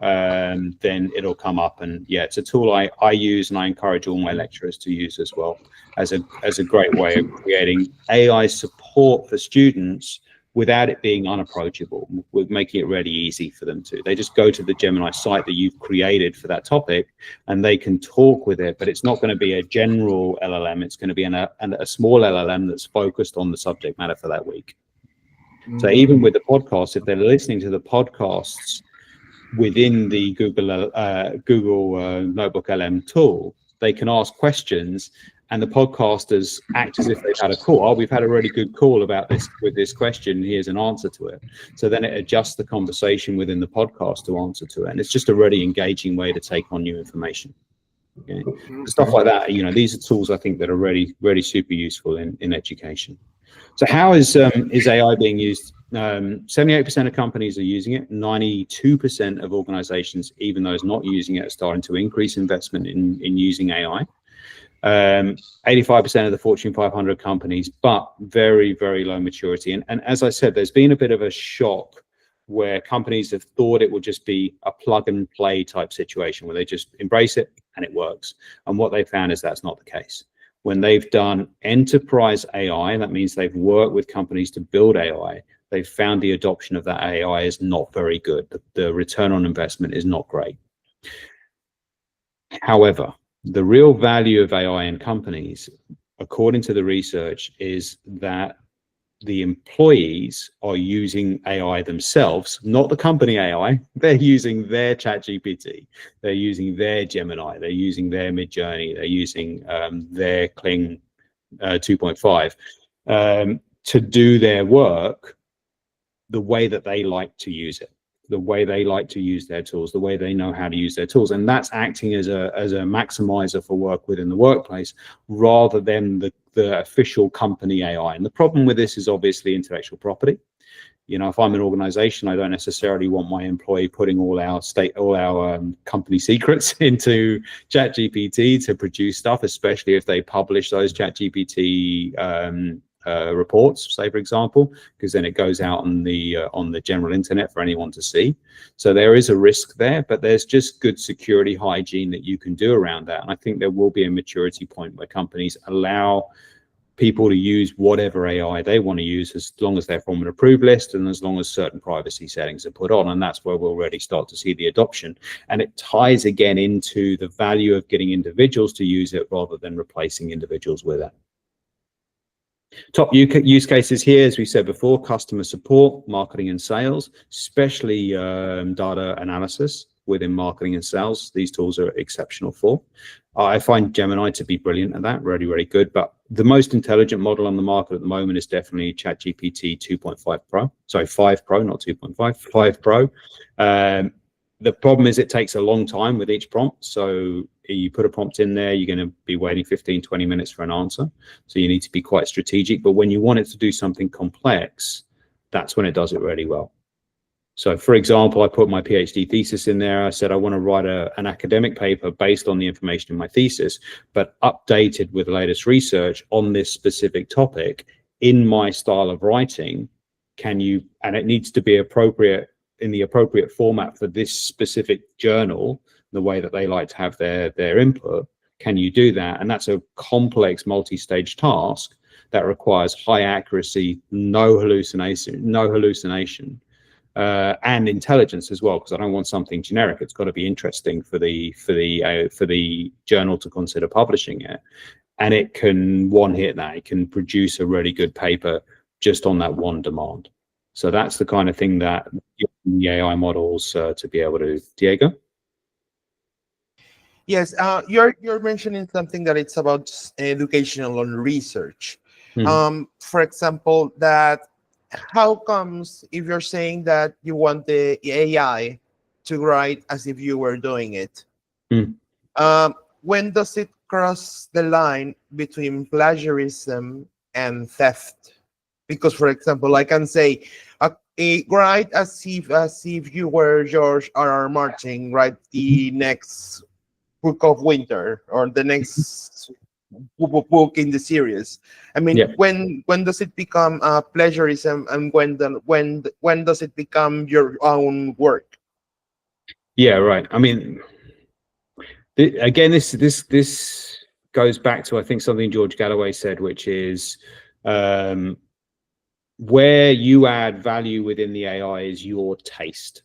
then it'll come up. And yeah, it's a tool I use, and I encourage all my lecturers to use as well, as a great way of creating AI support for students without it being unapproachable, with making it really easy for them to. They just go to the Gemini site that you've created for that topic, and they can talk with it, but it's not going to be a general LLM. It's going to be a small LLM that's focused on the subject matter for that week. So even with the podcast, if they're listening to the podcasts, within the Google Notebook LM tool, they can ask questions, and the podcasters act as if they've had a call. Oh, we've had a really good call about this with this question. Here's an answer to it. So then it adjusts the conversation within the podcast to answer to it. And it's just a really engaging way to take on new information. Okay. Stuff like that. You know, these are tools I think that are really, really super useful in education. So how is AI being used? 78% of companies are using it. 92% of organizations, even those not using it, are starting to increase investment in using AI. 85% of the Fortune 500 companies, but very, very low maturity. And as I said, there's been a bit of a shock where companies have thought it would just be a plug and play type situation where they just embrace it and it works. And what they found is that's not the case. When they've done enterprise AI, that means they've worked with companies to build AI, they've found the adoption of that AI is not very good. The return on investment is not great. However, the real value of AI in companies, according to the research, is that the employees are using AI themselves, not the company AI. They're using their ChatGPT, they're using their Gemini, they're using their Midjourney, they're using their Kling 2.5 to do their work the way that they like to use it, the way they like to use their tools, the way they know how to use their tools. And that's acting as a maximizer for work within the workplace rather than the official company AI. And the problem with this is obviously intellectual property. You know, if I'm an organization, I don't necessarily want my employee putting all our company secrets into ChatGPT to produce stuff, especially if they publish those ChatGPT reports, say for example, because then it goes out on the general internet for anyone to see. So there is a risk there, but there's just good security hygiene that you can do around that. And I think there will be a maturity point where companies allow people to use whatever AI they want to use, as long as they're from an approved list and as long as certain privacy settings are put on. And that's where we'll really start to see the adoption. And it ties again into the value of getting individuals to use it rather than replacing individuals with it. Top use cases here, as we said before: customer support, marketing and sales, especially data analysis within marketing and sales. These tools are exceptional for. I find Gemini to be brilliant at that, really, really good. But the most intelligent model on the market at the moment is definitely ChatGPT 2.5 Pro. Sorry, 5 Pro, not 2.5, 5 Pro. The problem is it takes a long time with each prompt. So you put a prompt in there, you're going to be waiting 15, 20 minutes for an answer. So you need to be quite strategic. But when you want it to do something complex, that's when it does it really well. So for example, I put my PhD thesis in there. I said, I want to write an academic paper based on the information in my thesis, but updated with the latest research on this specific topic in my style of writing. Can you, and it needs to be appropriate in the appropriate format for this specific journal, the way that they like to have their input. Can you do that? And that's a complex multi-stage task that requires high accuracy, no hallucination, and intelligence as well, because I don't want something generic. It's got to be interesting for the journal to consider publishing it. And it can one-hit that. It can produce a really good paper just on that one demand. So that's the kind of thing that the AI models to be able to. Diego? Yes, you're mentioning something that it's about educational and research. For example, that how comes if you're saying that you want the AI to write as if you were doing it, when does it cross the line between plagiarism and theft? Because, for example, I can say, write as if you were George R.R. Martin, write the next book of winter or the next book in the series. I mean, yeah. When does it become plagiarism, and when does it become your own work? Yeah, right. I mean, again, this goes back to, I think, something George Galloway said, which is where you add value within the AI is your taste.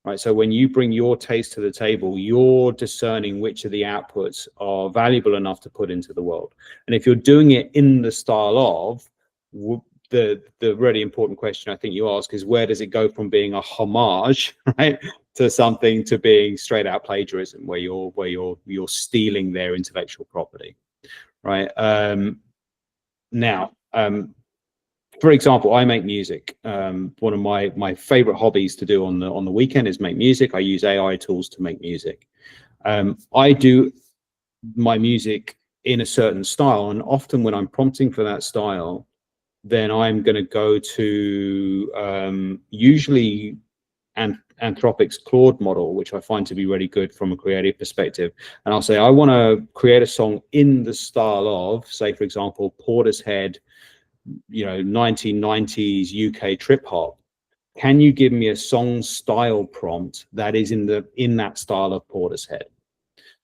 Right, so when you bring your taste to the table, you're discerning which of the outputs are valuable enough to put into the world. And if you're doing it in the style of, the really important question I think you ask is, where does it go from being a homage, right, to something to being straight out plagiarism, where you're stealing their intellectual property, right? Now, for example, I make music. One of my favorite hobbies to do on the weekend is make music. I use AI tools to make music. I do my music in a certain style, and often when I'm prompting for that style, then I'm going to go to usually Anthropic's Claude model, which I find to be really good from a creative perspective. And I'll say, I want to create a song in the style of, say, for example, Portishead, 1990s UK trip hop. Can you give me a song style prompt that is in that style of Portishead?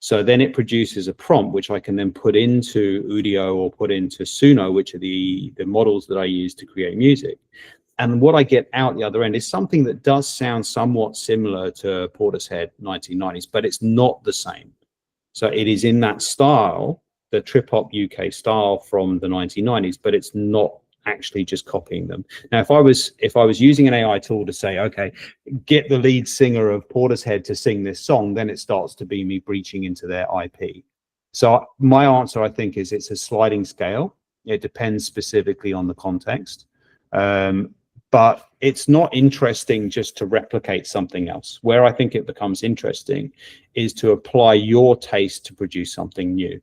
So then it produces a prompt which I can then put into Udio or put into Suno, which are the models that I use to create music. And what I get out the other end is something that does sound somewhat similar to Portishead 1990s, but it's not the same. So it is in that style, the trip hop UK style from the 1990s, but it's not actually just copying them. Now, if I was using an AI tool to say, okay, get the lead singer of Portishead to sing this song, then it starts to be me breaching into their IP. So my answer, I think, is it's a sliding scale. It depends specifically on the context. But it's not interesting just to replicate something else. Where I think it becomes interesting is to apply your taste to produce something new.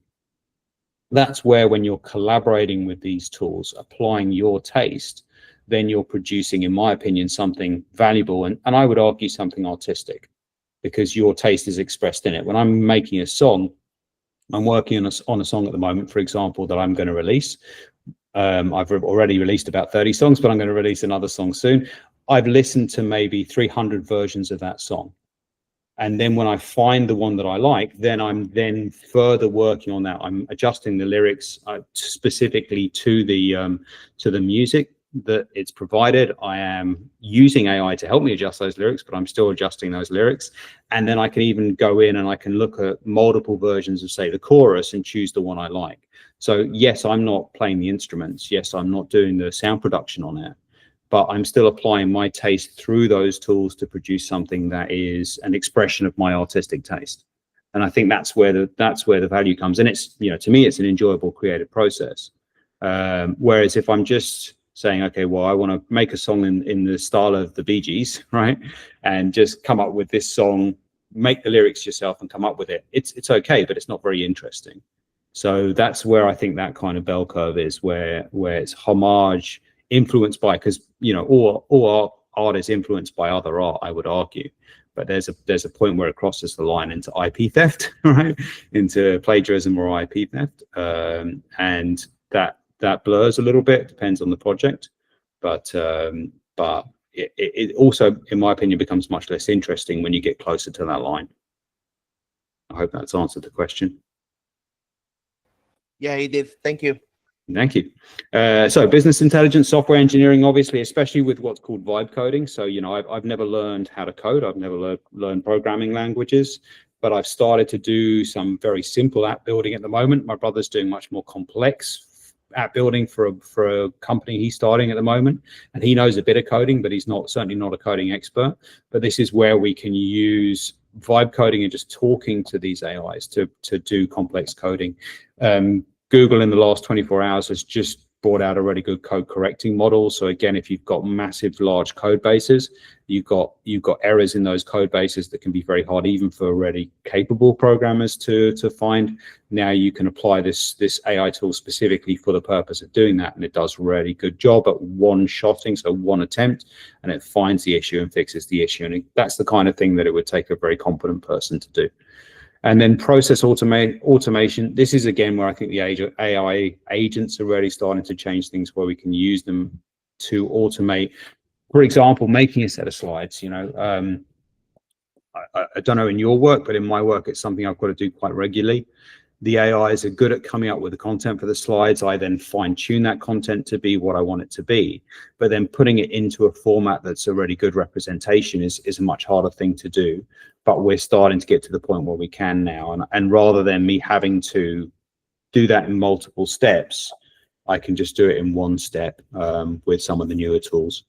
That's where, when you're collaborating with these tools, applying your taste, then you're producing, in my opinion, something valuable, and I would argue something artistic, because your taste is expressed in it. When I'm making a song, I'm working on a song at the moment, for example, that I'm going to release. I've already released about 30 songs, but I'm going to release another song soon. I've listened to maybe 300 versions of that song. And then when I find the one that I like, then I'm then further working on that. I'm adjusting the lyrics specifically to the music that it's provided. I am using AI to help me adjust those lyrics, but I'm still adjusting those lyrics. And then I can even go in and I can look at multiple versions of, say, the chorus and choose the one I like. So yes, I'm not playing the instruments. Yes, I'm not doing the sound production on it, but I'm still applying my taste through those tools to produce something that is an expression of my artistic taste. And I think that's where the value comes. And it's, to me, it's an enjoyable creative process. Whereas if I'm just saying, okay, well, I want to make a song in the style of the Bee Gees, right, and just come up with this song, make the lyrics yourself and come up with it, it's okay, but it's not very interesting. So that's where I think that kind of bell curve is, where it's homage, influenced by, because all art is influenced by other art, I would argue, but there's a point where it crosses the line into IP theft, right, into plagiarism or IP theft, and that blurs a little bit, depends on the project, but it also, in my opinion, becomes much less interesting when you get closer to that line. I hope that's answered the question. Yeah, it did. Thank you. Thank you. So business intelligence, software engineering, obviously, especially with what's called vibe coding. So, I've never learned how to code. I've never learned programming languages, but I've started to do some very simple app building at the moment. My brother's doing much more complex app building for a company he's starting at the moment, and he knows a bit of coding, but he's certainly not a coding expert. But this is where we can use vibe coding and just talking to these AIs to do complex coding. Google in the last 24 hours has just brought out a really good code correcting model. So again, if you've got massive, large code bases, you've got errors in those code bases that can be very hard, even for already capable programmers to find. Now you can apply this AI tool specifically for the purpose of doing that, and it does a really good job at one-shotting, so one attempt, and it finds the issue and fixes the issue. And that's the kind of thing that it would take a very competent person to do. And then process automation. This is, again, where I think the AI agents are really starting to change things, where we can use them to automate, for example, making a set of slides. I don't know in your work, but in my work, it's something I've got to do quite regularly. The AIs are good at coming up with the content for the slides. I then fine tune that content to be what I want it to be. But then putting it into a format that's a really good representation is a much harder thing to do. But we're starting to get to the point where we can now. And rather than me having to do that in multiple steps, I can just do it in one step with some of the newer tools.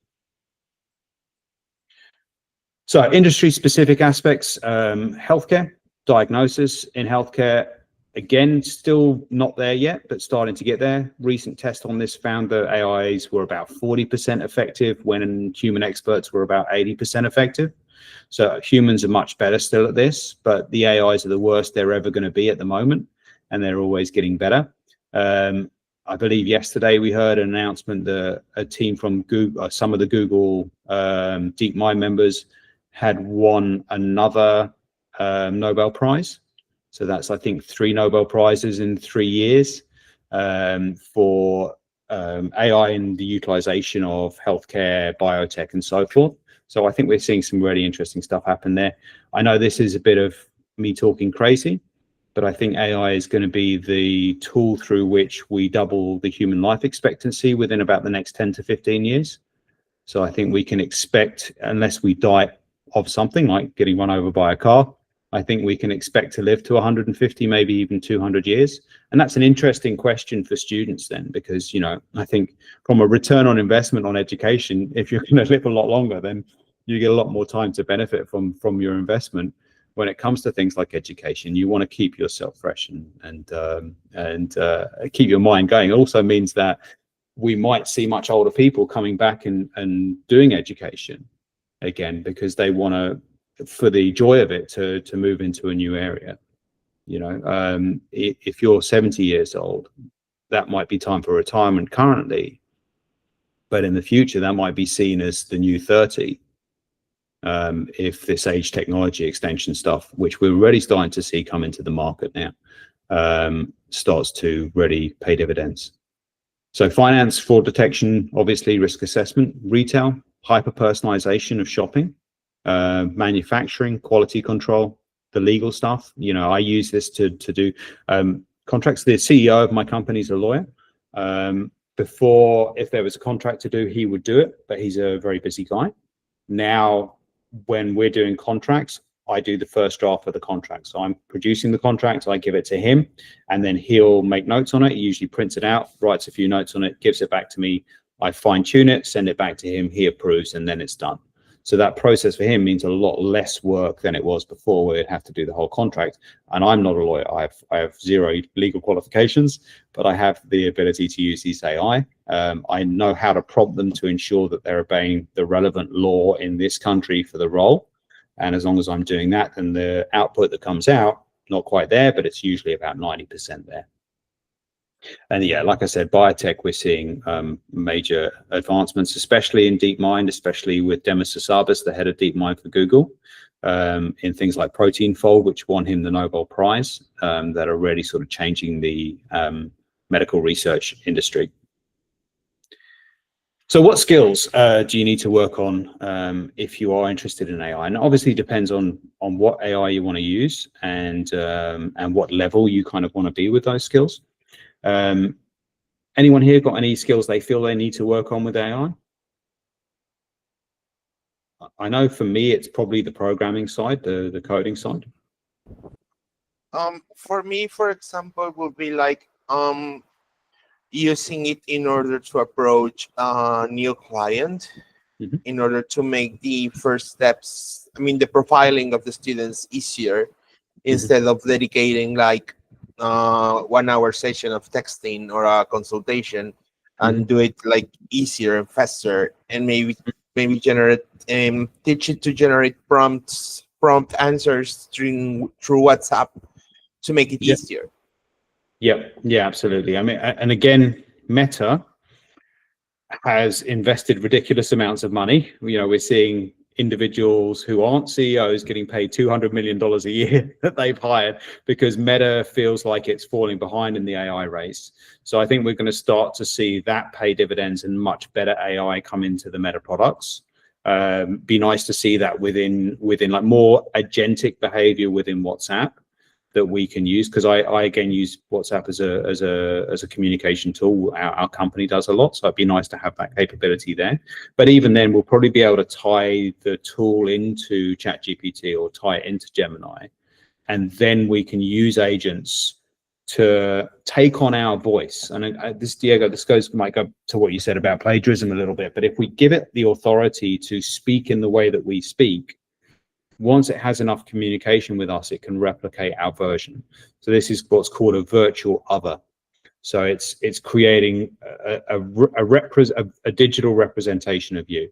So industry-specific aspects, healthcare, diagnosis in healthcare, again, still not there yet, but starting to get there. Recent test on this found that AIs were about 40% effective when human experts were about 80% effective. So humans are much better still at this, but the AIs are the worst they're ever going to be at the moment, and they're always getting better. I believe yesterday we heard an announcement that a team from Google, some of the Google DeepMind members had won another Nobel Prize. So that's, I think, 3 Nobel Prizes in 3 years for AI and the utilization of healthcare, biotech, and so forth. So I think we're seeing some really interesting stuff happen there. I know this is a bit of me talking crazy, but I think AI is going to be the tool through which we double the human life expectancy within about the next 10 to 15 years. So I think we can expect, unless we die of something like getting run over by a car, I think we can expect to live to 150, maybe even 200 years. And that's an interesting question for students then, because, you know, I think from a return on investment on education, if you're going to live a lot longer, then you get a lot more time to benefit from your investment. When it comes to things like education, you want to keep yourself fresh and keep your mind going. It also means that we might see much older people coming back and doing education again, because they want to, for the joy of it, to move into a new area. You know, if you're 70 years old, that might be time for retirement currently, but in the future that might be seen as the new 30. If this age technology extension stuff, which we're already starting to see come into the market now, starts to really pay dividends. So finance, fraud detection, obviously risk assessment, retail, hyper-personalization of shopping, manufacturing, quality control, the legal stuff. You know, I use this to do contracts. The CEO of my company is a lawyer. Before, if there was a contract to do, he would do it, but he's a very busy guy. Now, when we're doing contracts, I do the first draft of the contract. So I'm producing the contract, I give it to him, and then he'll make notes on it. He usually prints it out, writes a few notes on it, gives it back to me. I fine tune it, send it back to him, he approves, and then it's done. So that process for him means a lot less work than it was before, where he'd have to do the whole contract. And I'm not a lawyer. I have 0 legal qualifications, but I have the ability to use these AI. I know how to prompt them to ensure that they're obeying the relevant law in this country for the role. And as long as I'm doing that, then the output that comes out, not quite there, but it's usually about 90% there. And yeah, like I said, biotech, we're seeing major advancements, especially in DeepMind, especially with Demis Hassabis, the head of DeepMind for Google, in things like protein fold, which won him the Nobel Prize, that are really sort of changing the medical research industry. So what skills do you need to work on if you are interested in AI? And obviously it depends on what AI you want to use and what level you kind of want to be with those skills. Anyone here got any skills they feel they need to work on with AI? I know for me, it's probably the programming side, the coding side. For me, for example, would be like using it in order to approach a new client, in order to make the first steps, I mean, the profiling of the students easier, instead of dedicating like 1 hour session of texting or a consultation, and do it like easier and faster, and maybe generate teach it to generate prompt answers through WhatsApp to make it easier. Yeah, absolutely. I mean, and again, Meta has invested ridiculous amounts of money. You know, we're seeing individuals who aren't CEOs getting paid $200 million a year that they've hired because Meta feels like it's falling behind in the AI race. So I think we're going to start to see that pay dividends and much better AI come into the Meta products. Be nice to see that within like more agentic behavior within WhatsApp that we can use, because I again use WhatsApp as a communication tool. Our company does a lot, so it'd be nice to have that capability there. But even then, we'll probably be able to tie the tool into ChatGPT or tie it into Gemini, and then we can use agents to take on our voice. And this, Diego, might go to what you said about plagiarism a little bit, but if we give it the authority to speak in the way that we speak, once it has enough communication with us, it can replicate our version. So this is what's called a virtual other. So it's creating a digital representation of you,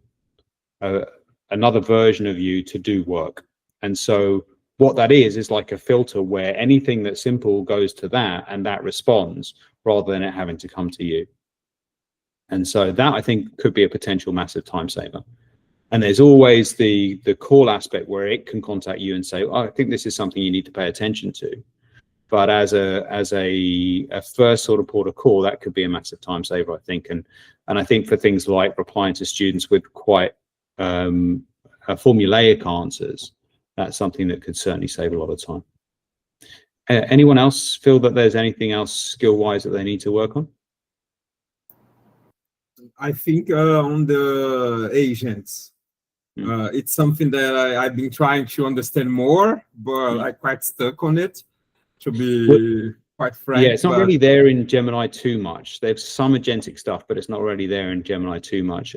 another version of you to do work. And so what that is like a filter where anything that's simple goes to that and that responds rather than it having to come to you. And so that, I think, could be a potential massive time saver. And there's always the call aspect where it can contact you and say, oh, I think this is something you need to pay attention to. But as a first sort of port of call, that could be a massive time saver, I think. And I think for things like replying to students with quite formulaic answers, that's something that could certainly save a lot of time. Anyone else feel that there's anything else skill-wise that they need to work on? I think on the agents, it's something that I've been trying to understand more, but I'm quite stuck on it, to be quite frank. Yeah, it's not really there in Gemini too much. There's some agentic stuff, but it's not really there in Gemini too much.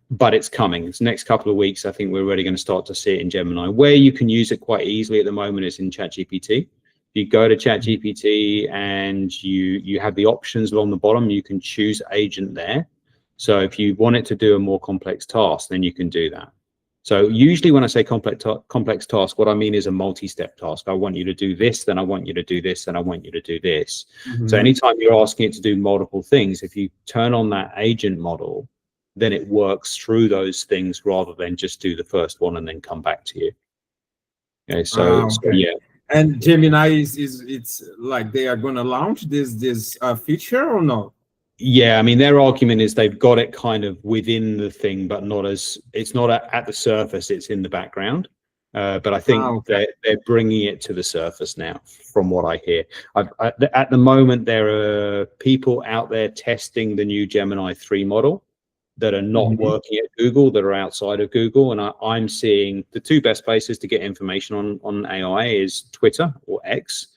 But it's coming. It's the next couple of weeks. I think we're really going to start to see it in Gemini. Where you can use it quite easily at the moment is in ChatGPT. You go to ChatGPT and you have the options along the bottom. You can choose agent there. So if you want it to do a more complex task, then you can do that. So usually when I say complex task, what I mean is a multi-step task. I want you to do this, then I want you to do this, then I want you to do this. So anytime you're asking it to do multiple things, if you turn on that agent model, then it works through those things rather than just do the first one and then come back to you. Okay, so yeah. And Gemini it's like they are going to launch this feature or no? Yeah, I mean, their argument is they've got it kind of within the thing, but it's not at the surface, it's in the background. But I think they're bringing it to the surface now, from what I hear. At the moment, there are people out there testing the new Gemini 3 model that are not working at Google, that are outside of Google. And I'm seeing the two best places to get information on AI is Twitter or X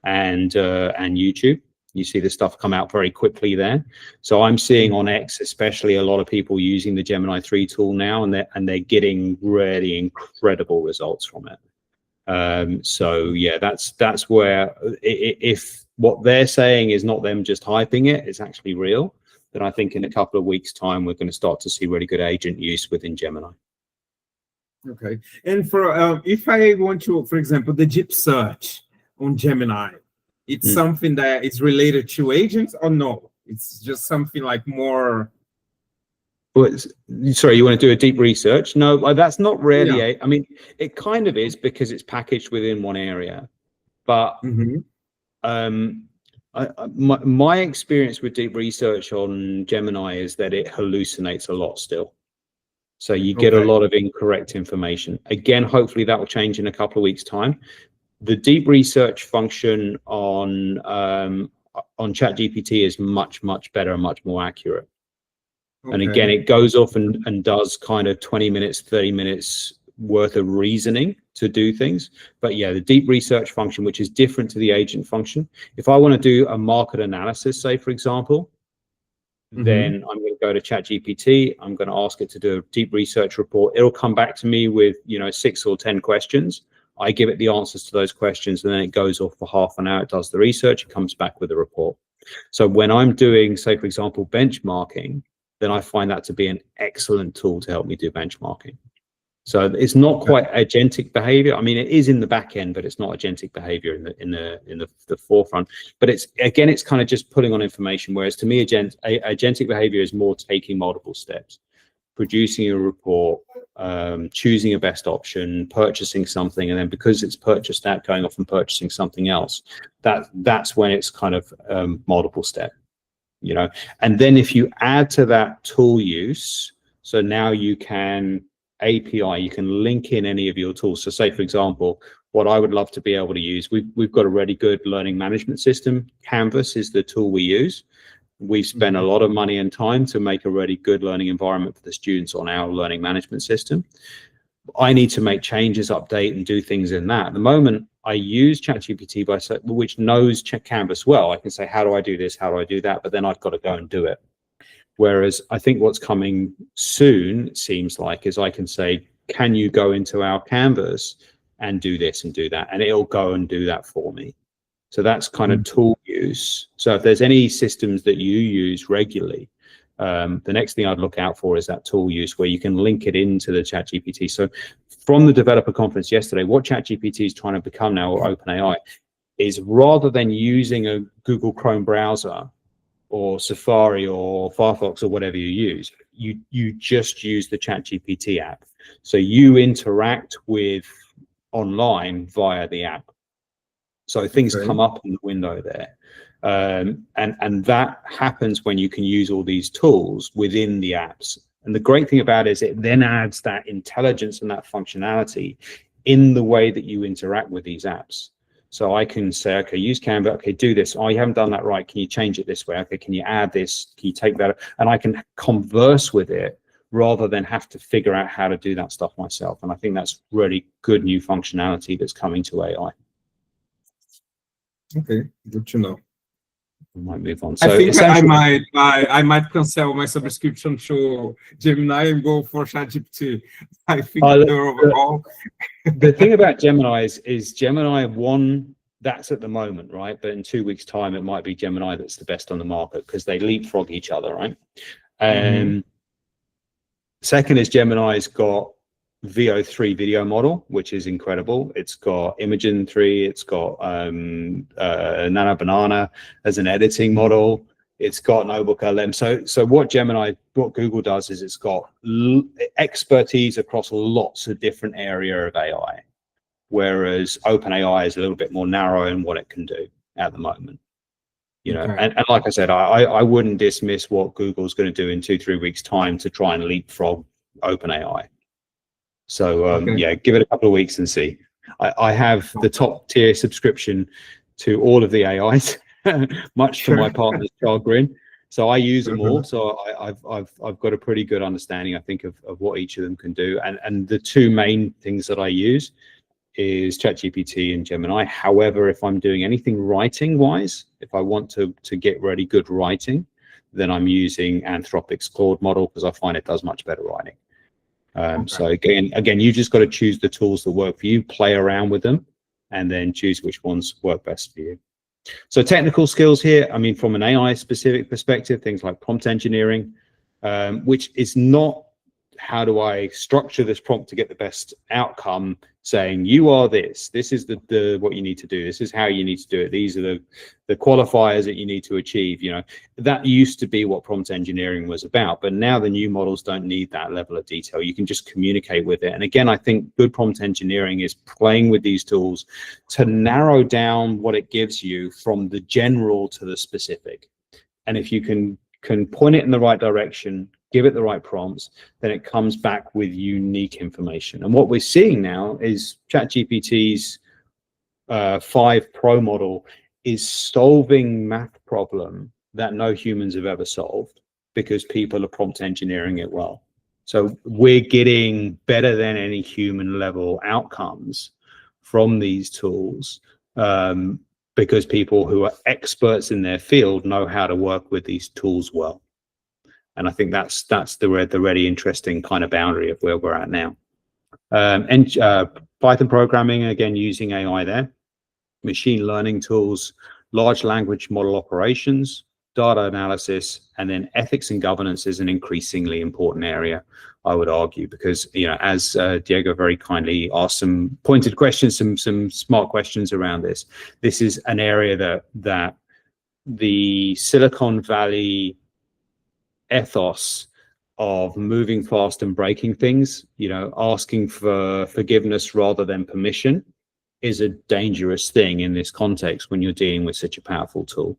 and YouTube. You see the stuff come out very quickly there. So I'm seeing on X, especially, a lot of people using the Gemini 3 tool now, and they're getting really incredible results from it. So yeah, that's where if what they're saying is not them just hyping it, it's actually real, then I think in a couple of weeks' time, we're going to start to see really good agent use within Gemini. Okay. And for if I want to, for example, the deep search on Gemini, it's something that is related to agents or no? It's just something like more... Well, sorry, you want to do a deep research? No, that's not really. I mean, it kind of is because it's packaged within one area. But my experience with deep research on Gemini is that it hallucinates a lot still. So you get a lot of incorrect information. Again, hopefully that will change in a couple of weeks' time. The deep research function on ChatGPT is much, much better and much more accurate. And again, it goes off and does kind of 20 minutes, 30 minutes worth of reasoning to do things. But yeah, the deep research function, which is different to the agent function. If I want to do a market analysis, say, for example, then I'm going to go to ChatGPT. I'm going to ask it to do a deep research report. It'll come back to me with, 6 or 10 questions. I give it the answers to those questions, and then it goes off for half an hour. It does the research. It comes back with a report. So when I'm doing, say, for example, benchmarking, then I find that to be an excellent tool to help me do benchmarking. So it's not quite agentic behavior. I mean, it is in the back end, but it's not agentic behavior in the forefront. But it's kind of just putting on information. Whereas to me, agentic behavior is more taking multiple steps, producing a report, choosing a best option, purchasing something, and then because it's purchased that, going off and purchasing something else. That's when it's kind of multiple step, And then if you add to that tool use, so now you can API, you can link in any of your tools. So say, for example, what I would love to be able to use, we've got a really good learning management system. Canvas is the tool we use. We've spent a lot of money and time to make a really good learning environment for the students on our learning management system. I need to make changes, update, and do things in that. At the moment, I use ChatGPT which knows Canvas well. I can say, how do I do this? How do I do that? But then I've got to go and do it. Whereas I think what's coming soon, it seems like, is I can say, can you go into our Canvas and do this and do that? And it'll go and do that for me. So that's kind of tool use. So if there's any systems that you use regularly, the next thing I'd look out for is that tool use where you can link it into the ChatGPT. So from the developer conference yesterday, what ChatGPT is trying to become now, or OpenAI, is rather than using a Google Chrome browser or Safari or Firefox or whatever you use, you just use the ChatGPT app. So you interact with online via the app. So things come up in the window there. And that happens when you can use all these tools within the apps. And the great thing about it is it then adds that intelligence and that functionality in the way that you interact with these apps. So I can say, okay, use Canva. Okay, do this. Oh, you haven't done that right. Can you change it this way? Okay, can you add this? Can you take that? And I can converse with it rather than have to figure out how to do that stuff myself. And I think that's really good new functionality that's coming to AI. Okay, good to know. We might move on. So I think I might cancel my subscription to Gemini and go for ChatGPT. I think overall. The thing about Gemini is Gemini 1, that's at the moment, right? But in 2 weeks' time, it might be Gemini that's the best on the market because they leapfrog each other, right? Second is Gemini's got VO3 video model, which is incredible. It's got Imagen 3, it's got Nano Banana as an editing model, it's got Notebook LM. So what Google does is it's got expertise across lots of different area of AI, whereas OpenAI is a little bit more narrow in what it can do at the moment. You know, and like I said, I wouldn't dismiss what Google's going to do in 2-3 weeks' time to try and leapfrog OpenAI. So yeah, give it a couple of weeks and see. I have the top tier subscription to all of the AIs, much to my partner's chagrin. So I use them all. So I've got a pretty good understanding, I think, of what each of them can do. And the two main things that I use is ChatGPT and Gemini. However, if I'm doing anything writing wise, if I want to get really good writing, then I'm using Anthropic's Claude model because I find it does much better writing. So again, you just got to choose the tools that work for you, play around with them, and then choose which ones work best for you. So technical skills here, I mean, from an AI specific perspective, things like prompt engineering, which is not how do I structure this prompt to get the best outcome, saying you are this is the what you need to do, this is how you need to do it, these are the qualifiers that you need to achieve. You know, that used to be what prompt engineering was about, but now the new models don't need that level of detail. You can just communicate with it. And again, I think good prompt engineering is playing with these tools to narrow down what it gives you from the general to the specific. And if you can point it in the right direction, give it the right prompts, then it comes back with unique information. And what we're seeing now is ChatGPT's 5 Pro model is solving math problem that no humans have ever solved because people are prompt engineering it well. So we're getting better than any human level outcomes from these tools because people who are experts in their field know how to work with these tools well. And I think that's the really interesting kind of boundary of where we're at now. And Python programming, again, using AI there, machine learning tools, large language model operations, data analysis, and then ethics and governance is an increasingly important area, I would argue, because, you know, as Diego very kindly asked some pointed questions, some smart questions around this. This is an area that the Silicon Valley ethos of moving fast and breaking things, you know, asking for forgiveness rather than permission, is a dangerous thing in this context when you're dealing with such a powerful tool.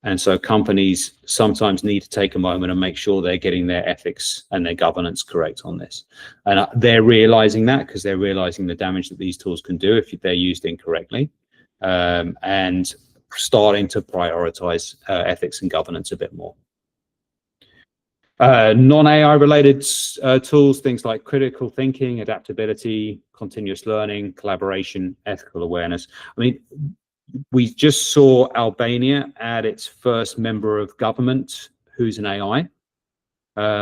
And so companies sometimes need to take a moment and make sure they're getting their ethics and their governance correct on this. And they're realizing that because they're realizing the damage that these tools can do if they're used incorrectly, and starting to prioritize ethics and governance a bit more. Non-AI related tools, things like critical thinking, adaptability, continuous learning, collaboration, ethical awareness. I mean, we just saw Albania add its first member of government who's an AI.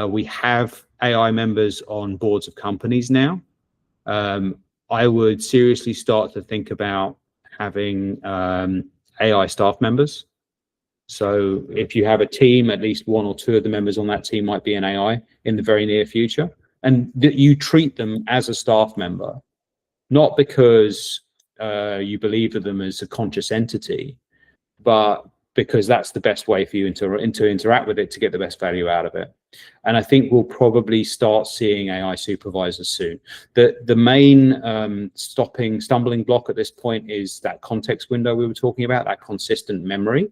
We have AI members on boards of companies now. I would seriously start to think about having AI staff members. So if you have a team, at least one or two of the members on that team might be an AI in the very near future. And that you treat them as a staff member, not because you believe of them as a conscious entity, but because that's the best way for you to interact with it to get the best value out of it. And I think we'll probably start seeing AI supervisors soon. The main stumbling block at this point is that context window we were talking about, that consistent memory.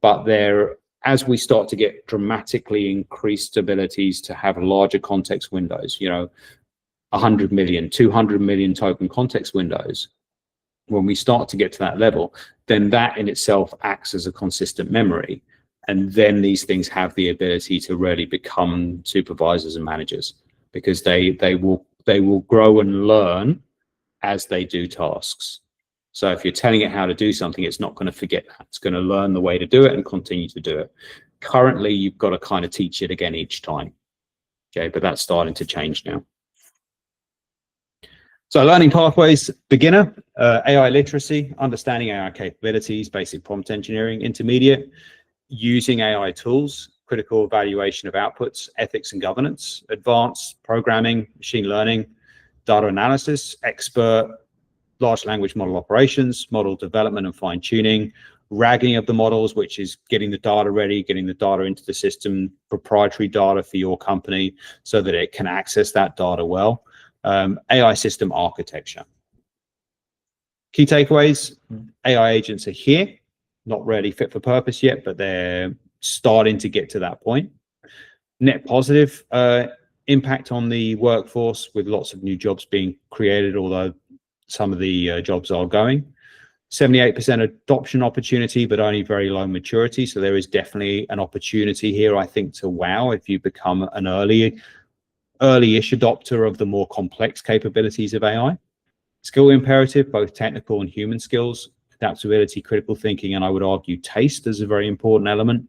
But as we start to get dramatically increased abilities to have larger context windows, 100 million, 200 million token context windows, when we start to get to that level, then that in itself acts as a consistent memory. And then these things have the ability to really become supervisors and managers, because they will grow and learn as they do tasks. So if you're telling it how to do something, it's not going to forget that. It's going to learn the way to do it and continue to do it. Currently, you've got to kind of teach it again each time. Okay, but that's starting to change now. So learning pathways: beginner, AI literacy, understanding AI capabilities, basic prompt engineering; intermediate, using AI tools, critical evaluation of outputs, ethics and governance; advanced, programming, machine learning, data analysis; expert, large language model operations, model development and fine tuning; ragging of the models, which is getting the data ready, getting the data into the system, proprietary data for your company so that it can access that data well; AI system architecture. Key takeaways: AI agents are here, not really fit for purpose yet, but they're starting to get to that point. Net positive impact on the workforce, with lots of new jobs being created, although some of the jobs are going. 78% adoption opportunity, but only very low maturity. So there is definitely an opportunity here, I think, to wow if you become an early-ish adopter of the more complex capabilities of AI. Skill imperative, both technical and human skills, adaptability, critical thinking, and I would argue taste is a very important element.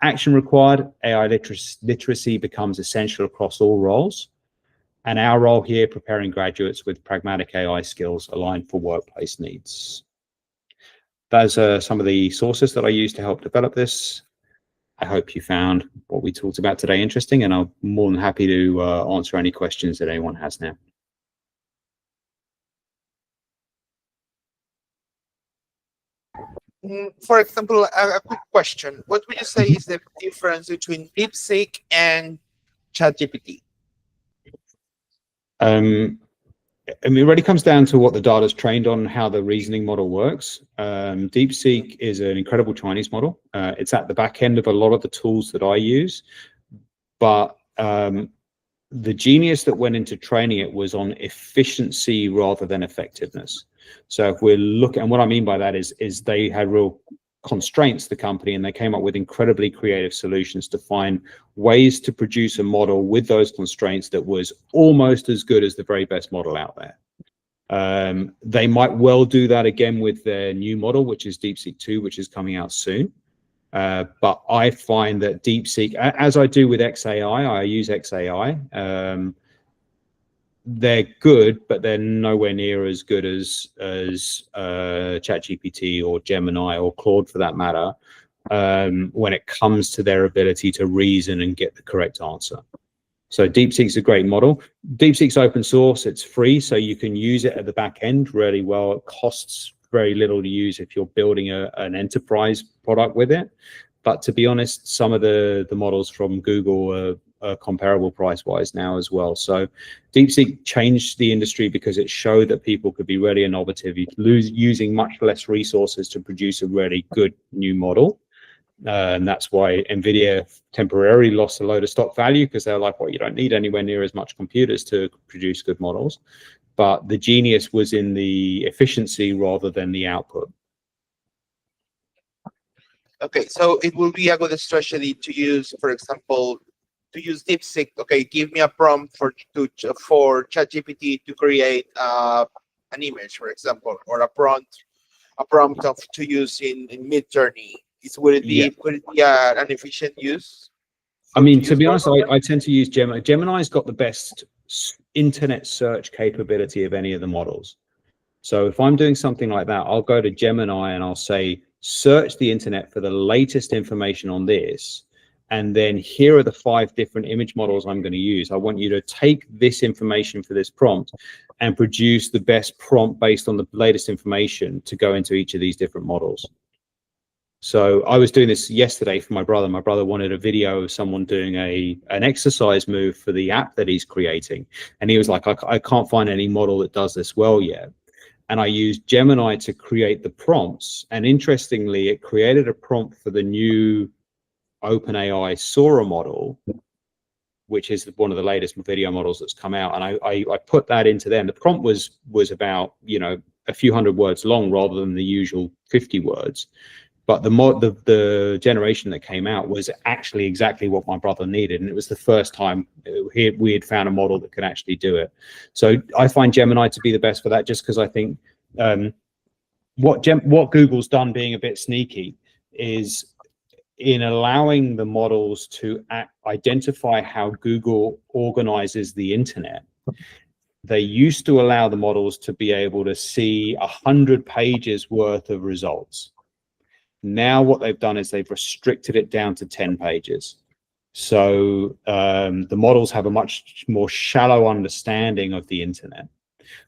Action required: AI literacy becomes essential across all roles. And our role here, preparing graduates with pragmatic AI skills aligned for workplace needs. Those are some of the sources that I used to help develop this. I hope you found what we talked about today interesting, and I'm more than happy to answer any questions that anyone has now. For example, a quick question. What would you say is the difference between DeepSeek and ChatGPT? I mean, it really comes down to what the data is trained on, how the reasoning model works. DeepSeek is an incredible Chinese model. It's at the back end of a lot of the tools that I use, but the genius that went into training it was on efficiency rather than effectiveness. So if we're looking, and what I mean by that is they had real constraints, the company, and they came up with incredibly creative solutions to find ways to produce a model with those constraints that was almost as good as the very best model out there. They might well do that again with their new model, which is DeepSeek 2, which is coming out soon. But I find that DeepSeek, as I do with XAI, I use XAI. They're good, but they're nowhere near as good as ChatGPT or Gemini or Claude, for that matter, when it comes to their ability to reason and get the correct answer. So DeepSeek's a great model. DeepSeek's open source, it's free, so you can use it at the back end really well. It costs very little to use if you're building an enterprise product with it. But to be honest, some of the models from Google are comparable price-wise now as well. So DeepSeek changed the industry because it showed that people could be really innovative, using much less resources to produce a really good new model. And that's why NVIDIA temporarily lost a load of stock value, because they're like, well, you don't need anywhere near as much computers to produce good models. But the genius was in the efficiency rather than the output. Okay, so it will be a good strategy to use, for example, to use DeepSeek. Okay, give me a prompt for ChatGPT to create an image, for example, or a prompt to use in Midjourney. Would it be an efficient use? I mean, to be honest, I tend to use Gemini. Gemini's got the best internet search capability of any of the models. So if I'm doing something like that, I'll go to Gemini and I'll say, search the internet for the latest information on this. And then here are the 5 different image models I'm going to use. I want you to take this information for this prompt and produce the best prompt based on the latest information to go into each of these different models. So I was doing this yesterday for my brother. My brother wanted a video of someone doing an exercise move for the app that he's creating. And he was like, I can't find any model that does this well yet. And I used Gemini to create the prompts. And interestingly, it created a prompt for the new OpenAI Sora model, which is one of the latest video models that's come out. And I put that into them. The prompt was about, a few hundred words long rather than the usual 50 words. But the generation that came out was actually exactly what my brother needed. And it was the first time we had found a model that could actually do it. So I find Gemini to be the best for that, just because I think what Google's done, being a bit sneaky, is in allowing the models to identify how Google organizes the internet. They used to allow the models to be able to see 100 pages worth of results. Now what they've done is they've restricted it down to 10 pages. So the models have a much more shallow understanding of the internet,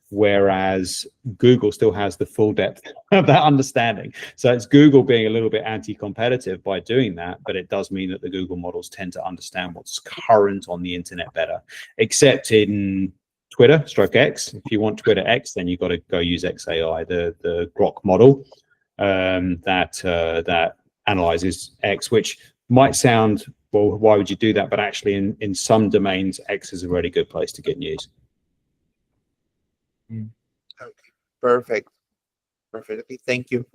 whereas Google still has the full depth of that understanding. So it's Google being a little bit anti-competitive by doing that, but it does mean that the Google models tend to understand what's current on the internet better, except in Twitter, /X. If you want Twitter X, then you've got to go use XAI, the Grok model that analyzes X, which might sound, well, why would you do that? But actually in some domains, X is a really good place to get news. Okay, perfect. Okay, thank you.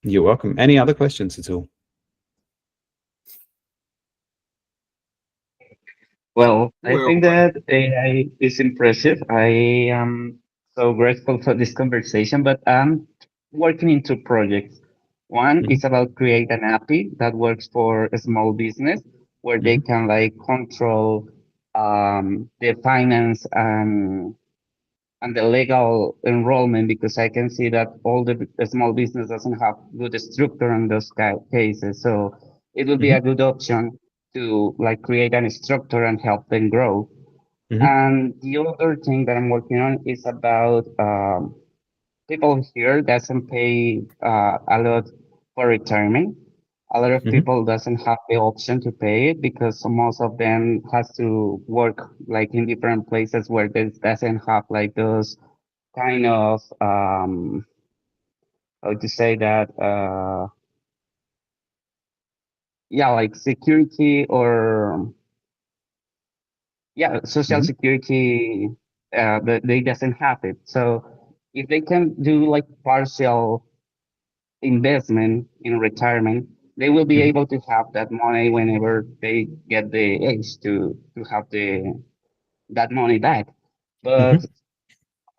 You're welcome. Any other questions at all? Well, I think that AI is impressive. I am so grateful for this conversation, but I'm working in 2 projects. One is about create an API that works for a small business where they can control the finance and the legal enrollment, because I can see that all the small business doesn't have good structure in those cases. So it would be a good option to create an structure and help them grow. And the other thing that I'm working on is about people here doesn't pay a lot for retirement. A lot of people doesn't have the option to pay it because most of them has to work in different places where they doesn't have those kind of how to say that security or social security that they doesn't have it. So if they can do partial investment in retirement, they will be able to have that money whenever they get the age to have that money back. But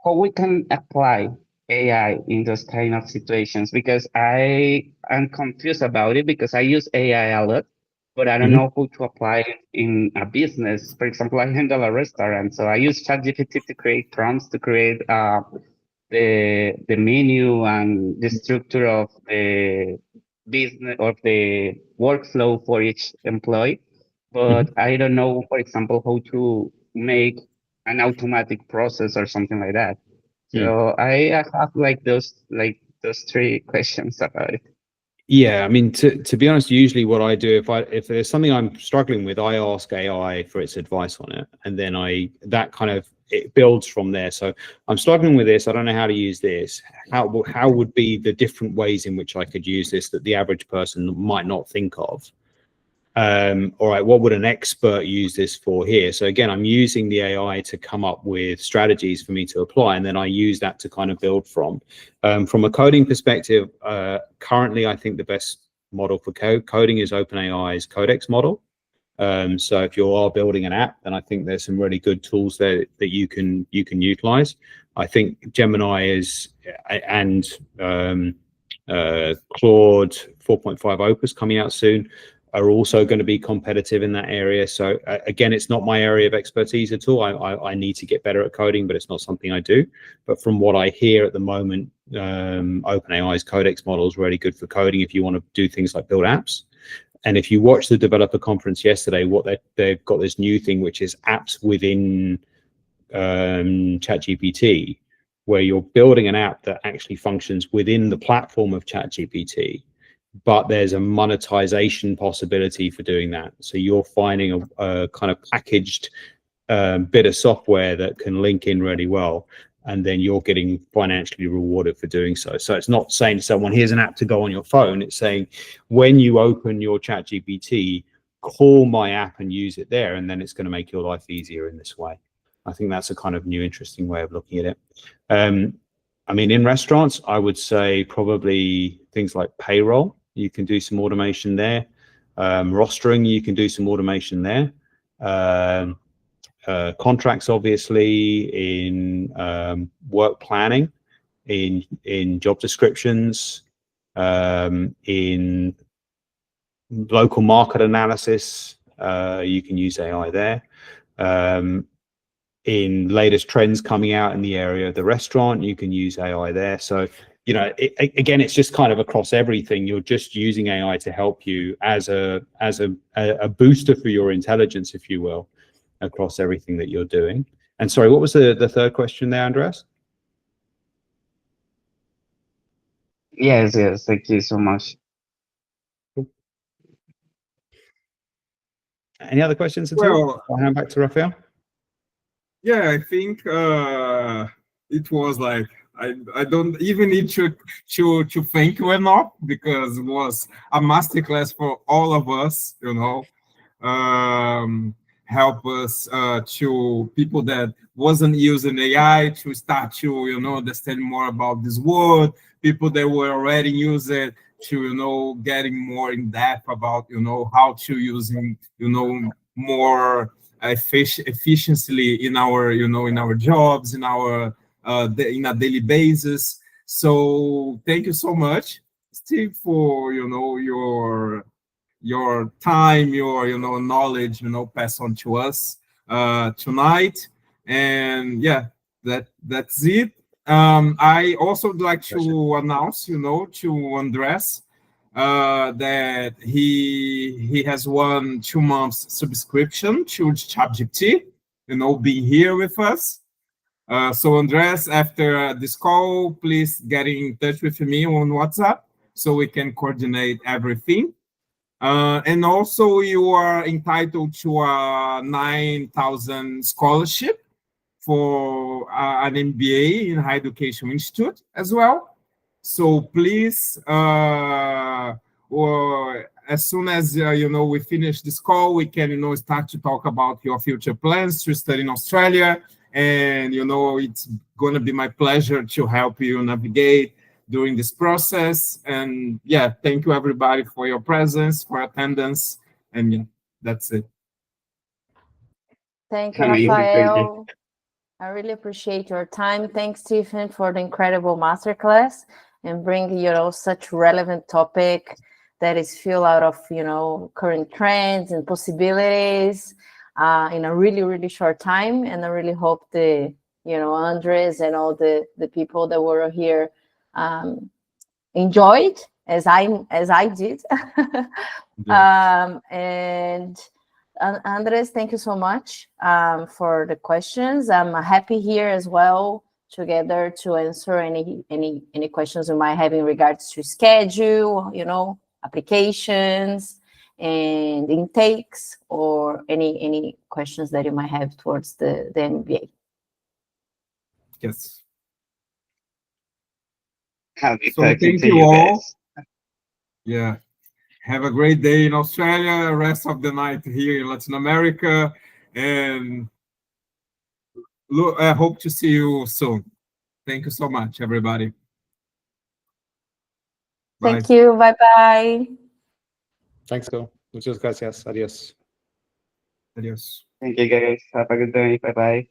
how we can apply AI in those kind of situations? Because I am confused about it, because I use AI a lot, but I don't know how to apply it in a business. For example, I handle a restaurant, so I use ChatGPT to create prompts, to create the menu and the structure of the business, of the workflow for each employee. But I don't know, for example, how to make an automatic process or something like that. So I have those 3 questions about it. Yeah, I mean, to be honest, usually what I do, if there's something I'm struggling with, I ask AI for its advice on it, and then it builds from there. So I'm struggling with this. I don't know how to use this. How would be the different ways in which I could use this that the average person might not think of? All right, what would an expert use this for here? So again, I'm using the AI to come up with strategies for me to apply, and then I use that to kind of build from. From a coding perspective, currently I think the best model for coding is OpenAI's Codex model. So if you are building an app, then I think there's some really good tools there that you can utilize. I think Gemini is and Claude 4.5 Opus coming out soon are also going to be competitive in that area. So again, it's not my area of expertise at all. I need to get better at coding, but it's not something I do. But from what I hear at the moment, OpenAI's Codex model is really good for coding if you want to do things like build apps. And if you watch the developer conference yesterday, what they've got this new thing, which is apps within ChatGPT, where you're building an app that actually functions within the platform of ChatGPT, but there's a monetization possibility for doing that. So you're finding a kind of packaged bit of software that can link in really well, and then you're getting financially rewarded for doing so. So it's not saying to someone, here's an app to go on your phone. It's saying, when you open your ChatGPT, call my app and use it there, and then it's going to make your life easier in this way. I think that's a kind of new, interesting way of looking at it. I mean, in restaurants, I would say probably things like payroll. You can do some automation there. Rostering, you can do some automation there. Contracts, obviously, in work planning, in job descriptions, in local market analysis, you can use AI there. In latest trends coming out in the area of the restaurant, you can use AI there. So, you know, again, it's just kind of across everything. You're just using AI to help you as a booster for your intelligence, if you will, across everything that you're doing. And sorry, what was the third question there, Andreas? Yes, thank you so much. Cool. Any other questions at Well, all? I'll hand back to Rafael. Yeah, I think it was like I don't even need to thank you enough, because it was a masterclass for all of us, you know. Help us to people that wasn't using AI to start to, you know, understand more about this world, people that were already using it to, you know, getting more in depth about, you know, how to using, you know, more efficiently in our, you know, in our jobs, in our in a daily basis. So thank you so much, Steve, for, you know, your time, your, you know, knowledge, you know, pass on to us tonight. And yeah, that's it. I also would like to announce, you know, to Andres that he has won 2 months subscription to ChatGPT, you know, being here with us. So Andres, after this call, please get in touch with me on WhatsApp so we can coordinate everything. And also, you are entitled to a 9,000 scholarship for an MBA in Higher Education Institute as well. So please, or as soon as you know, we finish this call, we can, you know, start to talk about your future plans to study in Australia. And, you know, it's going to be my pleasure to help you navigate during this process. And yeah, thank you everybody for your presence, for attendance, and yeah, that's it. Thank you, Amazing, thank you. Rafael. I really appreciate your time. Thanks, Stephen, for the incredible masterclass and bringing, you know, such relevant topic that is filled out of, you know, current trends and possibilities in a really, really short time. And I really hope the, you know, Andres and all the people that were here enjoyed as I did. Yeah. And Andres, thank you so much for the questions. I'm happy here as well together to answer any questions you might have in regards to schedule, you know, applications and intakes, or any questions that you might have towards the MBA. Yes. Happy So talking thank to you you all. guys. Yeah. Have a great day in Australia, rest of the night here in Latin America, and look, I hope to see you soon. Thank you so much, everybody. Bye. Thank you. Bye-bye. Thanks, Phil. Muchas gracias. Adios. Adios. Thank you, guys. Have a good day. Bye bye.